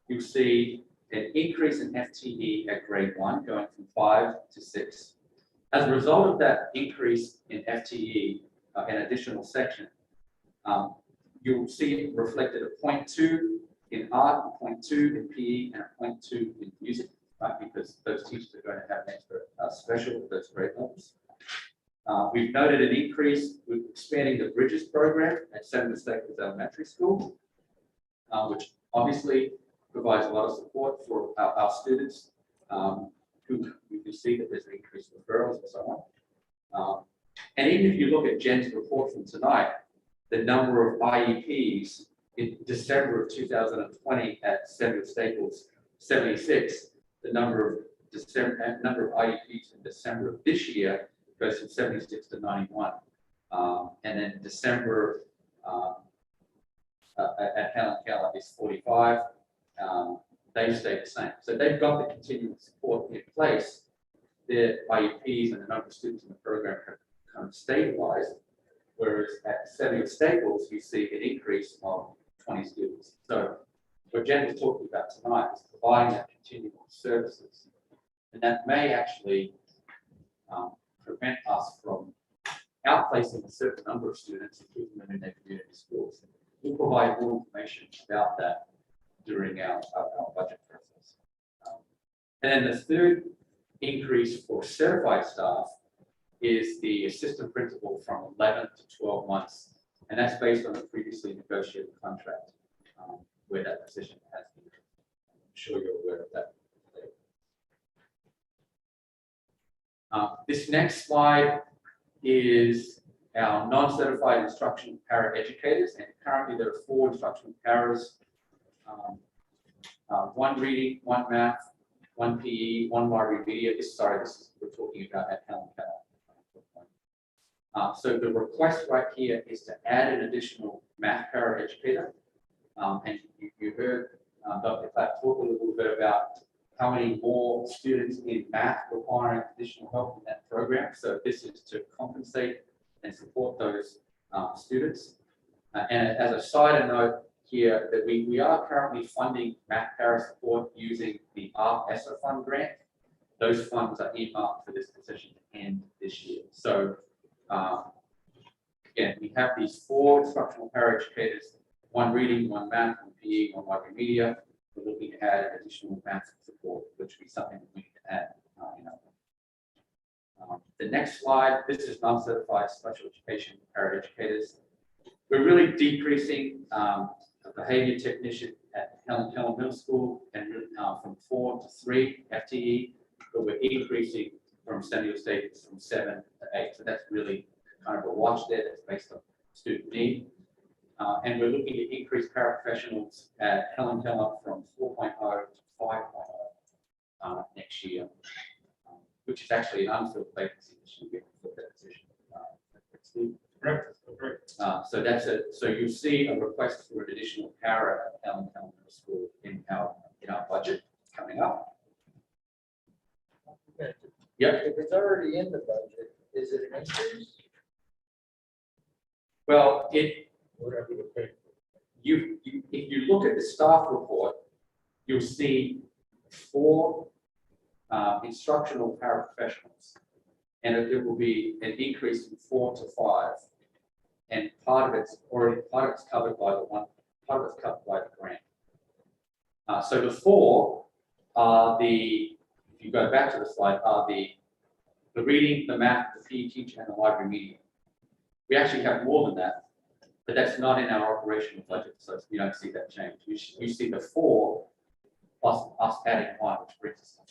you'll see an increase in FTE at grade 1, going from 5 to 6. As a result of that increase in FTE, an additional section, you'll see it reflected at 0.2 in art, 0.2 in PE, and a 0.2 in music, right? Because those teachers are going to have an extra special at those grade levels. We've noted an increase with expanding the Bridges program at Senator Staples Elementary School, which obviously provides a lot of support for our students, who you can see that there's an increase in referrals and so on. And even if you look at Jen's report from tonight, the number of IEPs in December of 2020 at Samuel Staples, 76, the number of IEPs in December of this year goes from 76 to 91. And then December at Helen Keller is 45. They stay the same. So they've got the continuing support in place. Their IEPs and the number of students in the program have kind of stabilized, whereas at Samuel Staples, you see an increase of 20 students. So what Jen was talking about tonight is providing that continuing services. And that may actually prevent us from outplacing a certain number of students and keeping them in their community schools. We'll provide more information about that during our budget process. And then the third increase for certified staff is the assistant principal from 11 to 12 months. And that's based on a previously negotiated contract where that position has been. I'm sure you're aware of that. This next slide is our non-certified instruction para-educators, and currently there are 4 instructional paras, 1 reading, 1 math, 1 PE, 1 multimedia. We're talking about at Helen Keller. So the request right here is to add an additional math para-educator. And you heard Dr. Clapp talk a little bit about how many more students in math requiring additional help in that program. So this is to compensate and support those students. And as a side note, here that we are currently funding math para support using the ESSA fund grant. Those funds are earmarked for this position to end this year. So again, we have these 4 instructional paraeducators, 1 reading, 1 math, 1 PE, 1 library media. We're looking to add additional math support, which would be something that we need to add. The next slide, this is non-certified special education paraeducators. We're really decreasing a behavior technician at Helen Keller Middle School and from 4 to 3 FTE, but we're increasing from Centennial State from 7 to 8. So that's really kind of a wash there that's based on student need. And we're looking to increase paraprofessionals at Helen Keller from 4.0 to 5.0 next year, which is actually an unfilled vacancy this year for that position. So that's it. So you see a request for an additional para at Helen Keller Middle School in our budget coming up. Yep. If it's already in the budget, is it an increase? Well, Whatever the pay. if you look at the staff report, you'll see 4 instructional paraprofessionals, and it will be an increase from 4 to 5. And part of it's covered by part of it's covered by the grant. So the 4 are if you go back to the slide, are the reading, the math, the PE teacher, and the library media. We actually have more than that, but that's not in our operational budget, so you don't see that change. You see the 4 plus us adding 1, which brings us to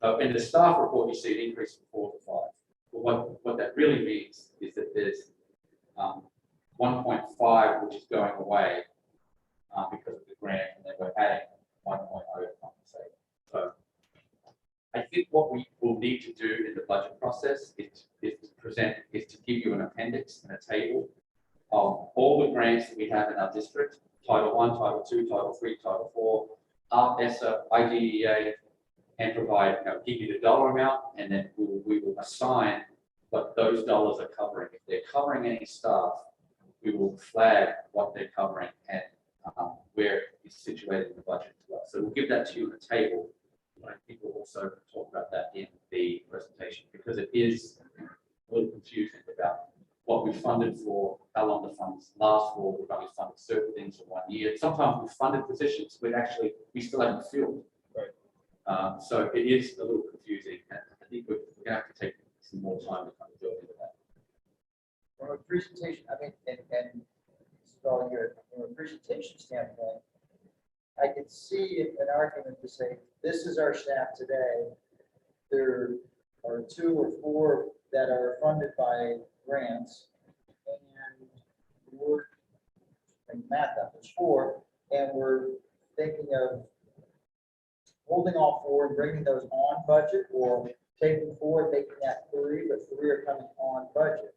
5. In the staff report, you see an increase from 4 to 5. But what that really means is that there's 1.5 which is going away because of the grant, and then we're adding 1.0 to compensate. So I think what we will need to do in the budget process is to give you an appendix and a table of all the grants that we have in our district: Title I, Title II, Title III, Title IV, ESSA, IDEA, and provide, give you the dollar amount, and then we will assign what those dollars are covering. If they're covering any staff, we will flag what they're covering and where it's situated in the budget as well. So we'll give that to you on the table. But I think we'll also talk about that in the presentation, because it is a little confusing about what we funded for, how long the funds last for. We've only funded certain things for 1 year. Sometimes we've funded positions, but actually we still haven't filled. So it is a little confusing, and I think we're going to have to take some more time to kind of go into that. From a presentation, I mean, and this is all good. From a presentation standpoint, I could see an argument to say, this is our staff today. There are 2 or 4 that are funded by grants, and we're in math, that was 4, and we're thinking of holding all 4 and bringing those on budget, or taking 4, making that 3, but 3 are coming on budget.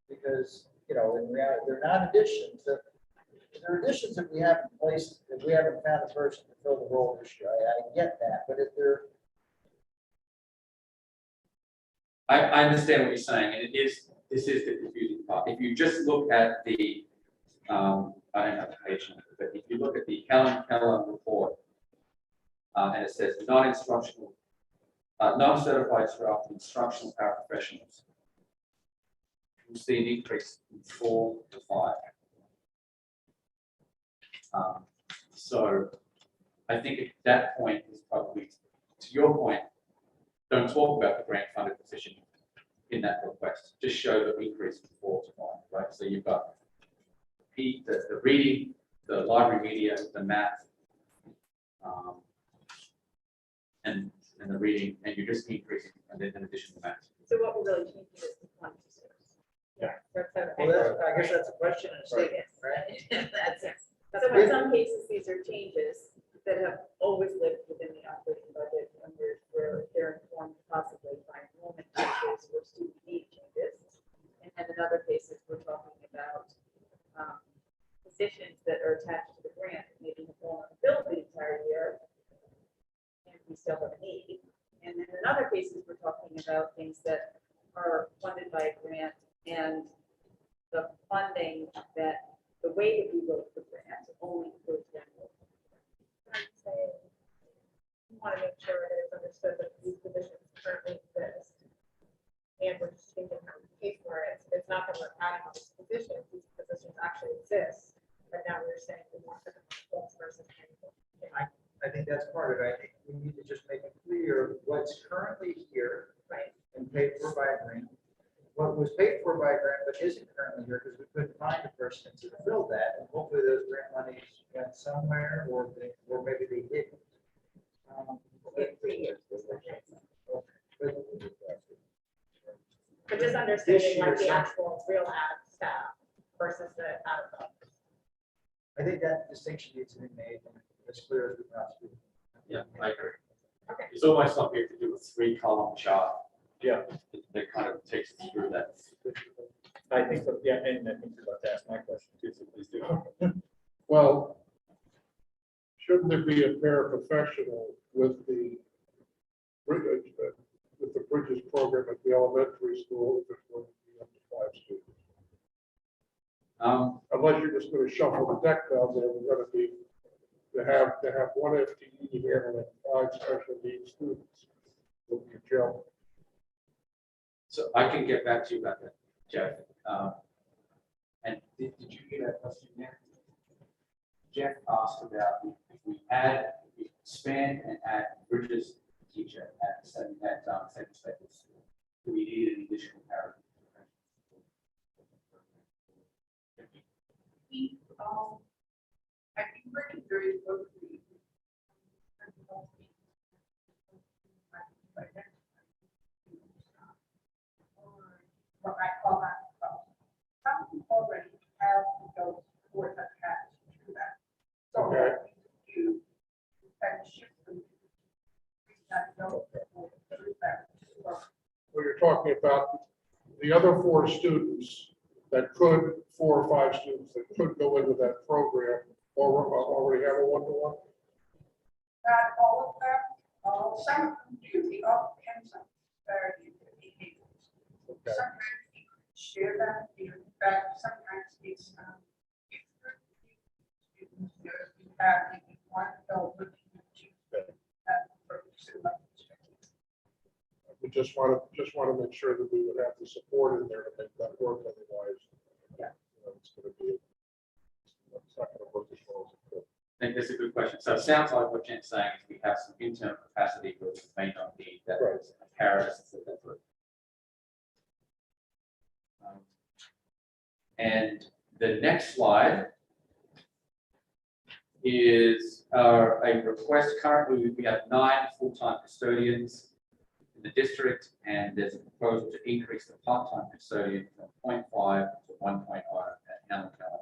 Because, in reality, they're not additions. They're additions that we haven't placed, that we haven't found a person to fill the role this year. I get that, but if they're. I understand what you're saying, and this is the confusing part. If you just look at the, I don't have the page number, but if you look at the Helen Keller report, and it says non-instructional, non-certified staff, instructional paraprofessionals, you'll see an increase from 4 to 5. So I think at that point is probably, to your point, don't talk about the grant funded position in that request. Just show the increase from 4 to 5, right? So you've got the reading, the library media, the math, and the reading, and you're just increasing, and then in addition to math. So what we're really changing is the quantity. Yeah. Well, I guess that's a question and a statement, right? That's it. So in some cases, these are changes that have always lived within the operating budget, and they're informed possibly by enrollment changes or student need changes. And then in other cases, we're talking about positions that are attached to the grant, maybe have fallen unfilled the entire year, and we still have a need. And then in other cases, we're talking about things that are funded by a grant, and the funding that the way that we vote for grants only includes general. I'm saying, we want to make sure that it's understood that these positions currently exist. And we're just changing how we pay for it. It's not that we're adding all these positions actually exist, but now we're saying we want them versus. I think that's part of it. I think we need to just make it clear what's currently here. Right. And paid for by a grant. What was paid for by a grant but isn't currently here because we couldn't find a person to fill that. And hopefully those grant monies went somewhere or maybe they didn't. But just understanding like the actual real ad staff versus the out of. I think that distinction needs to be made as clear as we possibly. Yeah, I agree. Okay. It's almost like we have to do a 3-column chart. Yeah, That kind of takes us through that. I think, so. Yeah, and I think you're about to ask my question too, so please do. Well, shouldn't there be a paraprofessional with the Bridges program at the elementary school if it's going to be up to 5 students? Unless you're just going to shuffle the deck down there, we're going to be to have one FTE handling 5 special needs students. With your job. So I can get back to you about that, Jeff. And did you hear that question there? Jeff asked about if we expand and add Bridges teacher at same space, do we need an additional paragraph? I think we're very closely. What I call that. Some already have those words attached to that. So Okay. you can shift them. Well, you're talking about the other 4 students that could, 4 or 5 students that could go into that program or already have a one-to-one? Not all of them, some do, it all depends on their behaviors. Okay. Sometimes you share that, in fact, sometimes it's, if students, you have, maybe one adult looking at you, that person. We just want to make sure that we would have the support in there to make that work, otherwise, it's going to be, it's not going to work as well as it could. I think that's a good question. So it sounds like what Jen's saying is we have some internal capacity, but we may not need that Right. apparatus to that group. And the next slide is a request. Currently, we have 9 full-time custodians in the district, and there's a proposal to increase the part-time custodian from 0.5 to 1.0 at Helen Keller,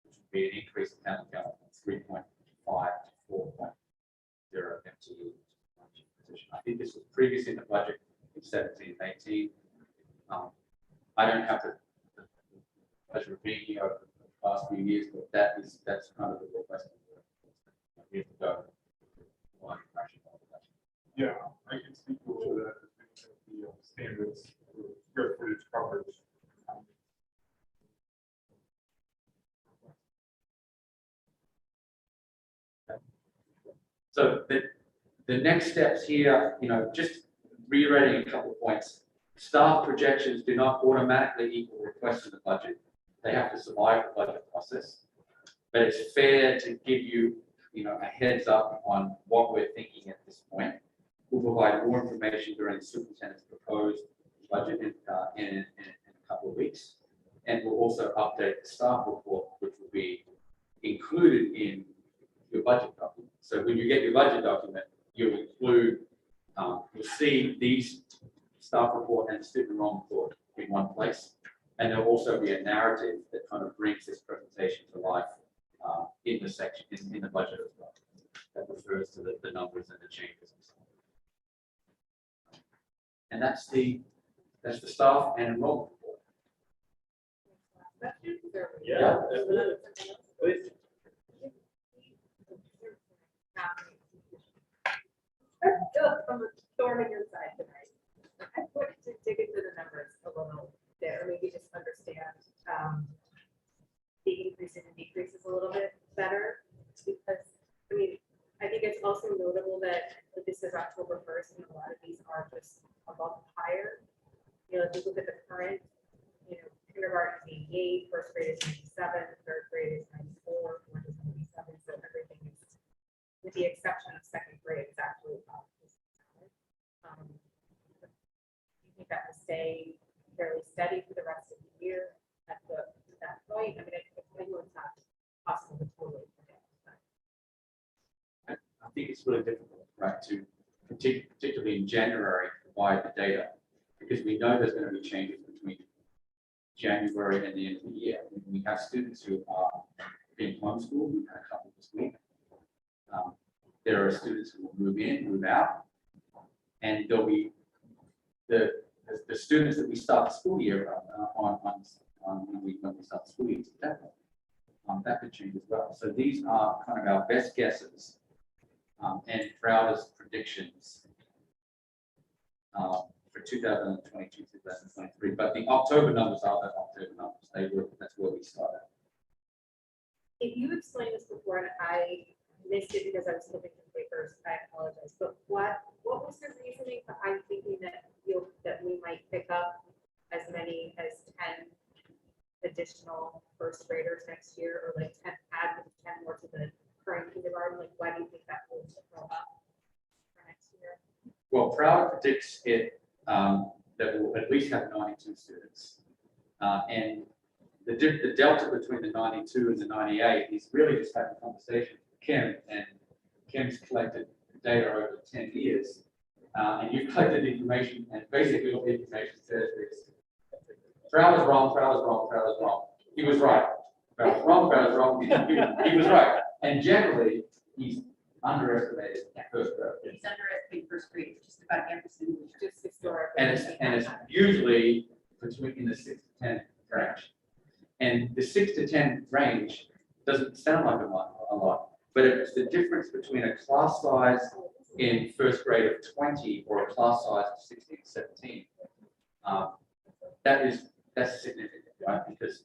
which would be an increase in Helen Keller from 3.5 to 4.0 FTE position. I think this was previously in the budget in 17 and 18. I don't have the pleasure of being here over the past few years, but that's kind of the request. We have to go. Yeah, I can speak to that, the standards, for square footage coverage. So the next steps here, just reiterating a couple of points. Staff projections do not automatically equal requests in the budget. They have to survive the budget process. But it's fair to give you, a heads up on what we're thinking at this point. We'll provide more information during the superintendent's proposed budget in a couple of weeks. And we'll also update the staff report, which will be included in your budget document. So when you get your budget document, you'll include, you'll see these staff report and student enrollment report in one place. And there'll also be a narrative that kind of brings this presentation to life in the section, in the budget as well. That refers to the numbers and the changes. And that's the staff and enrollment report. Yeah. Please. From the storm in your side tonight. I wanted to dig into the numbers a little bit, or maybe just understand the increase increases and decreases a little bit better. Because, I mean, I think it's also notable that this is October 1st and a lot of these are just above higher. You know, if you look at the current, you know, kindergarten is 88, first grade is 97, third grade is 94, fourth is 97, so everything is, with the exception of second grade, it's actually up. You think that will stay fairly steady for the rest of the year at that point? I mean, I know it's not possible to totally predict, but I think it's really difficult, right, to particularly in January, provide the data, because we know there's going to be changes between January and the end of the year. We have students who are being homeschooled. We've had a couple this week. There are students who will move in, move out, and there'll be the students that we start the school year on when we start the school year in September. That could change as well. So these are kind of our best guesses and proudest predictions for 2022, 2023. But the October numbers are the October numbers. That's where we started. if you explained this before and I missed it because I was flipping through papers, I apologize. But what was the reasoning behind thinking that that we might pick up as many as 10 additional first graders next year, or like 10 add 10 more to the current kindergarten? Like, why do you think that will go up for next year? Well, Proud predicts it that we'll at least have 92 students, and the delta between the 92 and the 98 is really just having a conversation with Kim, and Kim's collected data over 10 years, and you've collected information, and basically what the information says is Proud is wrong, Proud is wrong, Proud is wrong. He was right. Proud is wrong, Proud is wrong. He was right. And generally, he's underestimated first grade. He's underestimated first grade, just about everything. Just historically. And it's usually between in the 6 to 10 range. And the 6 to 10 range doesn't sound like a lot, but it's the difference between a class size in first grade of 20 or a class size of 16, 17. That's significant, right? Because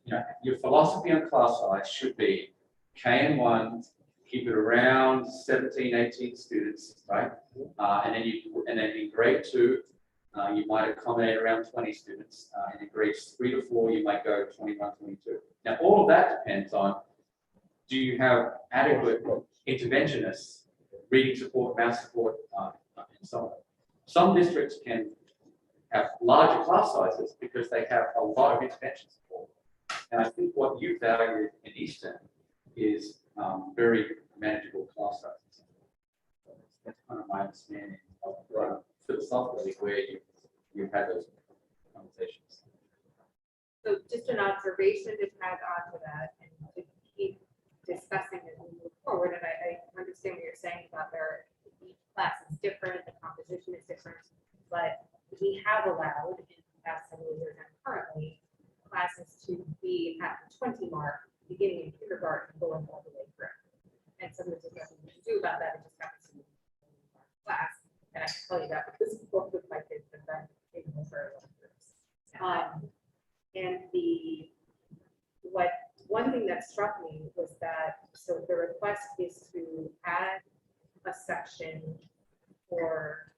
your philosophy on class size should be K and 1, keep it around 17, 18 students, right? And then in grade 2, you might accommodate around 20 students. And in grades 3 to 4, you might go 21, 22. Now, all of that depends on, do you have adequate interventionists, reading support, math support, and so on. Some districts can have larger class sizes because they have a lot of intervention support. And I think what you value in Easton is very manageable class sizes. That's kind of my understanding of philosophically where you've had those conversations. So just an observation to tag on to that and to keep discussing as we move forward. And I understand what you're saying about each class is different, the composition is different, but we have allowed in the past several years and currently classes to be at the 20 mark, beginning in kindergarten, going all the way through. And sometimes there's nothing we can do about that. It just happens to be class. And I can tell you that because both of my kids have been in those very long groups. And one thing that struck me was that, so the request is to add a section for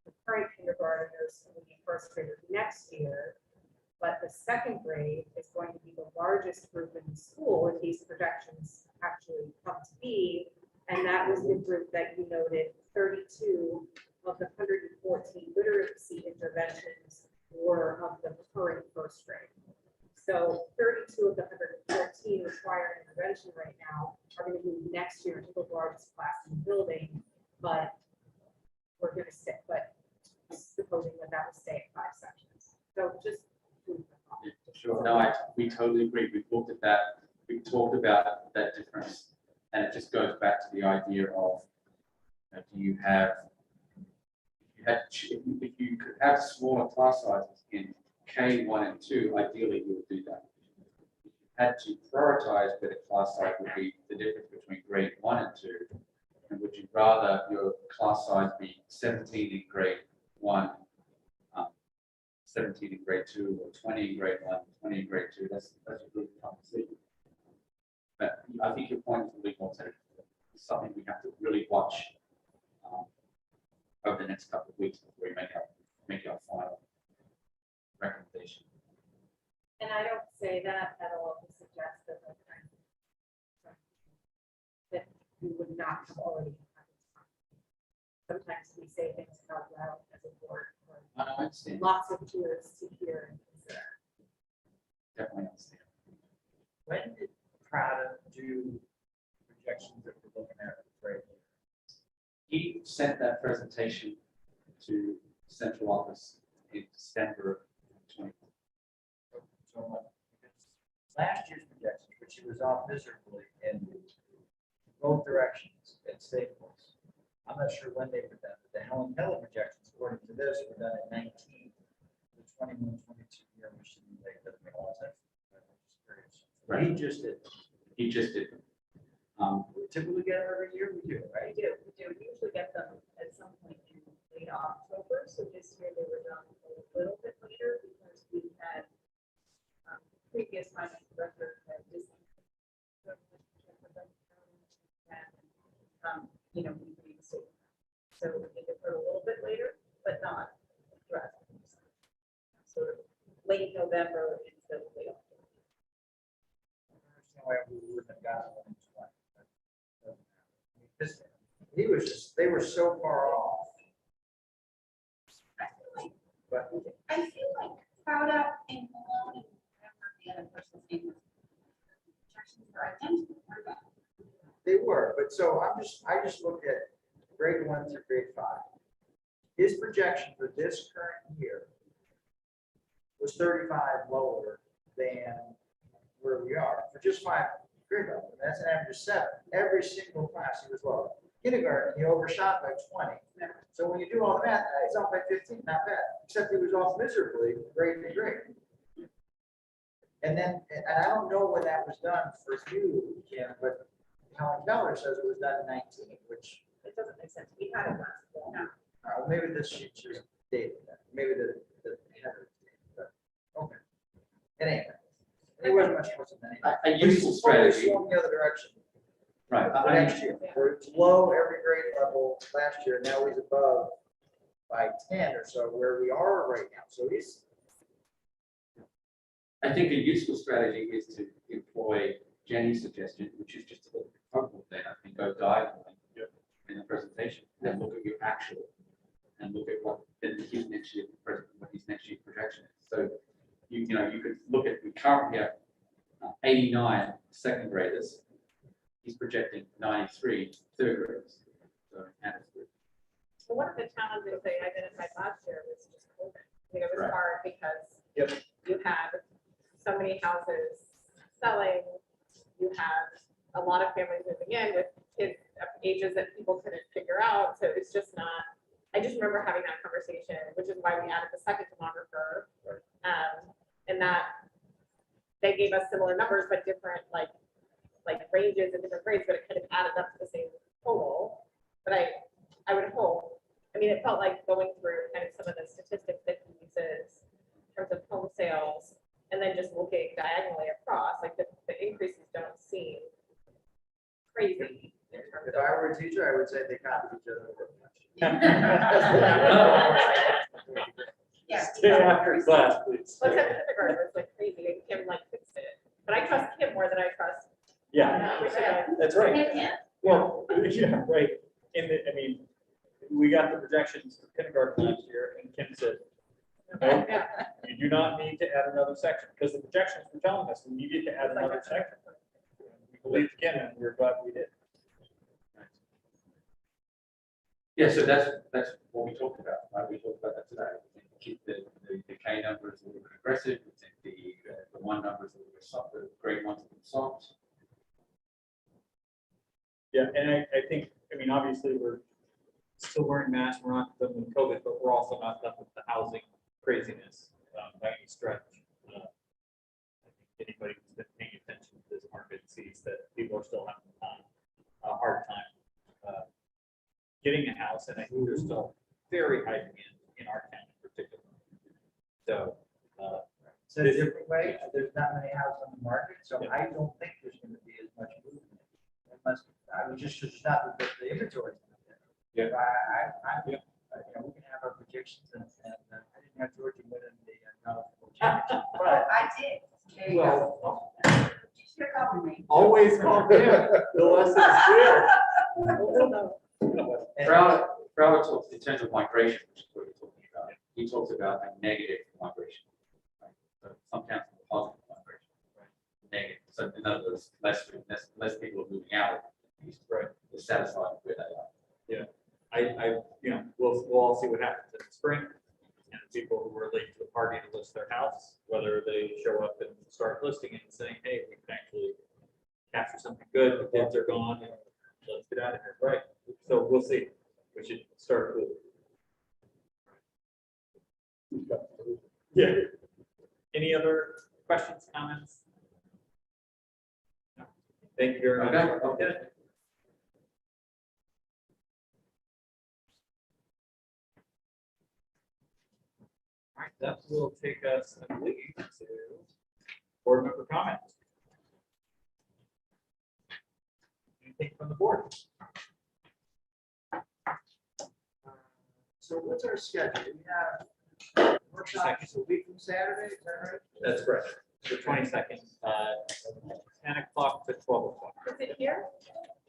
the current kindergartners and the first graders next year, but the second grade is going to be the largest group in the school if these projections actually come to be. And that was the group that you noted, 32 of the 114 literacy interventions were of the current first grade. So 32 of the 114 requiring intervention right now are going to move next year into the largest class in the building, but we're going to stick, but supposing that will stay at 5 sections. So just sure. No, we totally agree. We've looked at that. We've talked about that difference, and it just goes back to the idea of do you have if you could have smaller class sizes in K 1 and 2, ideally you would do that. If you had to prioritize where the class size would be the difference between grade 1 and 2, and would you rather your class size be 17 in grade 1, 17 in grade 2, or 20 in grade 1, 20 in grade 2? That's a good conversation. But I think your point is really well taken. It's something we have to really watch over the next couple of weeks before we make our final recommendation. And I don't say that at all to suggest that that we would not have already had it. Sometimes we say things out loud as a board for I understand, lots of peers to hear and consider. definitely understand. When did Prada do projections that we're looking at right here? He sent that presentation to central office in December of 2020. So last year's projections, which he was off miserably in both directions at Staples. I'm not sure when they were done, but the Helen Keller projections, according to this, were done at 19. The 21, 22 year machine, they doesn't make a lot of sense. I'm just curious. Right. He just did. He just did. We typically get them every year, we do, right? We usually get them at some point in late October, so this year they were done a little bit later because we had previous finance director had just. And, we agreed to. So we deferred a little bit later, but not drastically. Sort of late November instead of late October. There's no way we wouldn't have gotten one in 20. Because he was just, they were so far off. I feel like, But Crowda and Malone and whatever the other person's name was, projections are identical, or not? they were, but so I just looked at grade 1 through grade 5. His projection for this current year was 35 lower than where we are for just 5 grade levels. And that's an average of 7. Every single class he was lower. Kindergarten, he overshot by 20. So when you do all the math, he's off by 15, not bad. Except he was off miserably, grade to grade. And then, and I don't know when that was done for you, Kim, but Helen Keller says it was done in 19, which It doesn't make sense. We had it last fall. maybe this sheet should date that. Maybe the header. But okay. Anyway, it wasn't much more than that. A useful strategy, Swung the other direction. right? For next year, where it's low every grade level last year, now he's above by 10 or so where we are right now. So he's I think a useful strategy is to employ Jenny's suggestion, which is just a little bit helpful then, I think, go diagonally in the presentation and look at your actual and look at what his next year, what his next year projection is. So you could look at, we currently have 89 second graders. He's projecting 93 third graders. So that's good. So one of the challenges they identified last year was just COVID. It was Right. hard because Yep. you had so many houses selling, you had a lot of families moving in with kids of ages that people couldn't figure out. So it's just not, I just remember having that conversation, which is why we added the second thermographer. And that they gave us similar numbers, but different like ranges and different grades, but it kind of added up to the same total. But I would hope, I mean, it felt like going through kind of some of the statistics that he uses in terms of home sales, and then just looking diagonally across, like the increases don't seem crazy in terms If of. I were a teacher, I would say they copied each other. Yes. Stay after class, please. Well, except the kindergarten was like crazy, and Kim like fixed it, but I trust Kim more than I trust. Yeah, that's right. Well, yeah, right. We got the projections for kindergarten last year, and Kim said, no, you do not need to add another section, because the projections were telling us we needed to add another section. We believed Kim, and we're glad we did. Yeah, so that's what we talked about, right? We talked about that today. We think keep the K number is a little bit aggressive. We think the one number is a little bit soft, the grade one's a little soft. Yeah, and I think, obviously, we're still wearing masks, we're not done with COVID, but we're also not done with the housing craziness by any stretch. I think anybody who's been paying attention to this market sees that people are still having a hard time getting a house, and I think there's still very high demand in our town in particular. So, Said a different way, there's not many houses on the market, so I don't think there's going to be as much unless, I mean, just because it's not the inventory. Yeah. You know, we can have our projections and I didn't have Georgia winning the knowledgeable championship, but I did. There you go. Well, You should have copied me. always call him, the less it's clear. Broward talks in terms of migration, which is what you're talking about. He talks about a negative migration. Right? So some towns have positive migration. Right? Negative. So in other words, less people are moving out. Right. They're satisfied with where they are. Yeah, we'll all see what happens in the spring. And people who were late to the party to list their house, whether they show up and start listing it and saying, hey, we can actually capture something good, the kids are gone, and let's get out of here, right? So we'll see. We should start cool. Yeah. Any other questions, comments? No. Thank you very much. Okay. All right, that will take us, I believe, to board member comments. Anything from the board? so what's our schedule? We have workshops a week from Saturday, is that right? That's correct. The 22nd, 10 o'clock to 12 o'clock. Is it here?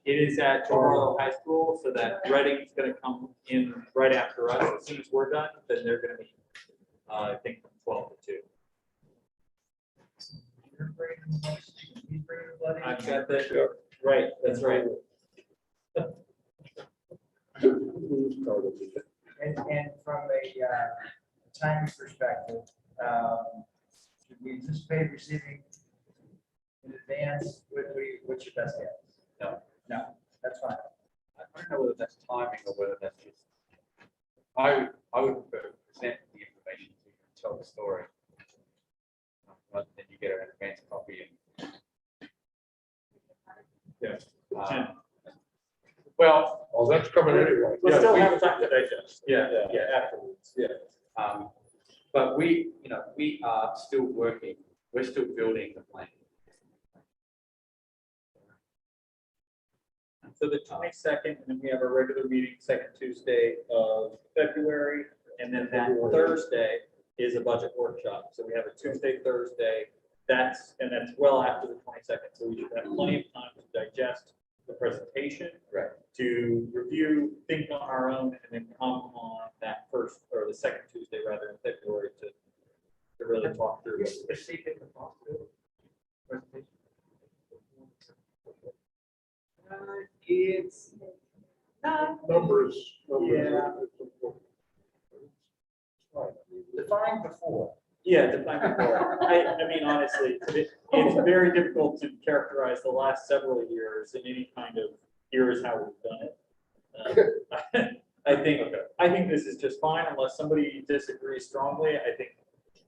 It is at Torrado High School, so that Reading's going to come in right after us. As soon as we're done, then they're going to be, I think, from 12 to 2. You're bringing the most, he's bringing the bloody. I've got that. Right, that's right. And from a timing perspective, should we anticipate receiving in advance, what's your best guess? No, that's fine. I don't know whether that's timing or whether that's just. I would prefer to present the information to you and tell the story. Rather than you get an advance copy and. Yeah. Well, Oh, that's coming anyway. We'll Yeah, still we- have time to digest. Yeah. Afterwards. Yeah. But we are still working, we're still building the plan. So the 22nd, and then we have a regular meeting, second Tuesday of February, and then that Thursday is a budget workshop. So we have a Tuesday, Thursday, that's well after the 22nd, so we should have plenty of time to digest the presentation. Right. To review, think on our own, and then come on that first, or the second Tuesday rather in February to really talk through it. It's Numbers. Yeah. defined before. Yeah, define before. I mean, honestly, it's very difficult to characterize the last several years in any kind of, here's how we've done it. I think this is just fine unless somebody disagrees strongly. I think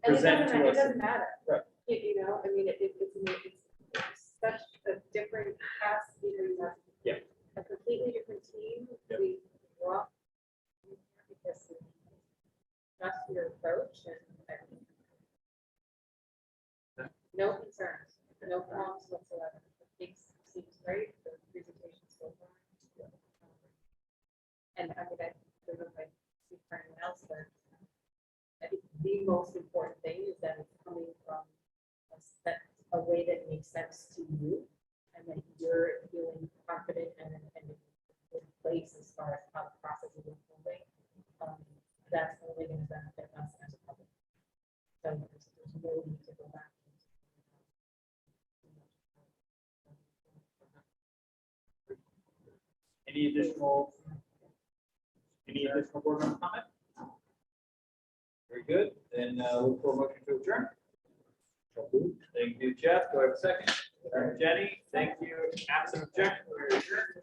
And present to it us. doesn't matter. Right. You know, I mean, it's such a different past, you have Yeah. a completely different team. Yep. We walk because that's your approach and no concerns, no problems whatsoever. It seems great, the presentation's so far. And I mean, I don't know if I speak for anyone else, but I think the most important thing is that it's coming from a way that makes sense to you, and that you're feeling confident and in place as far as how the process is unfolding. That's only going to benefit us as a public. So there's no need to go back. Any additional board member comment? Very good. Then look for a motion to adjourn. Thank you, Jeff. Do I have a second? Jenny, thank you. Absent objection, we're adjourned.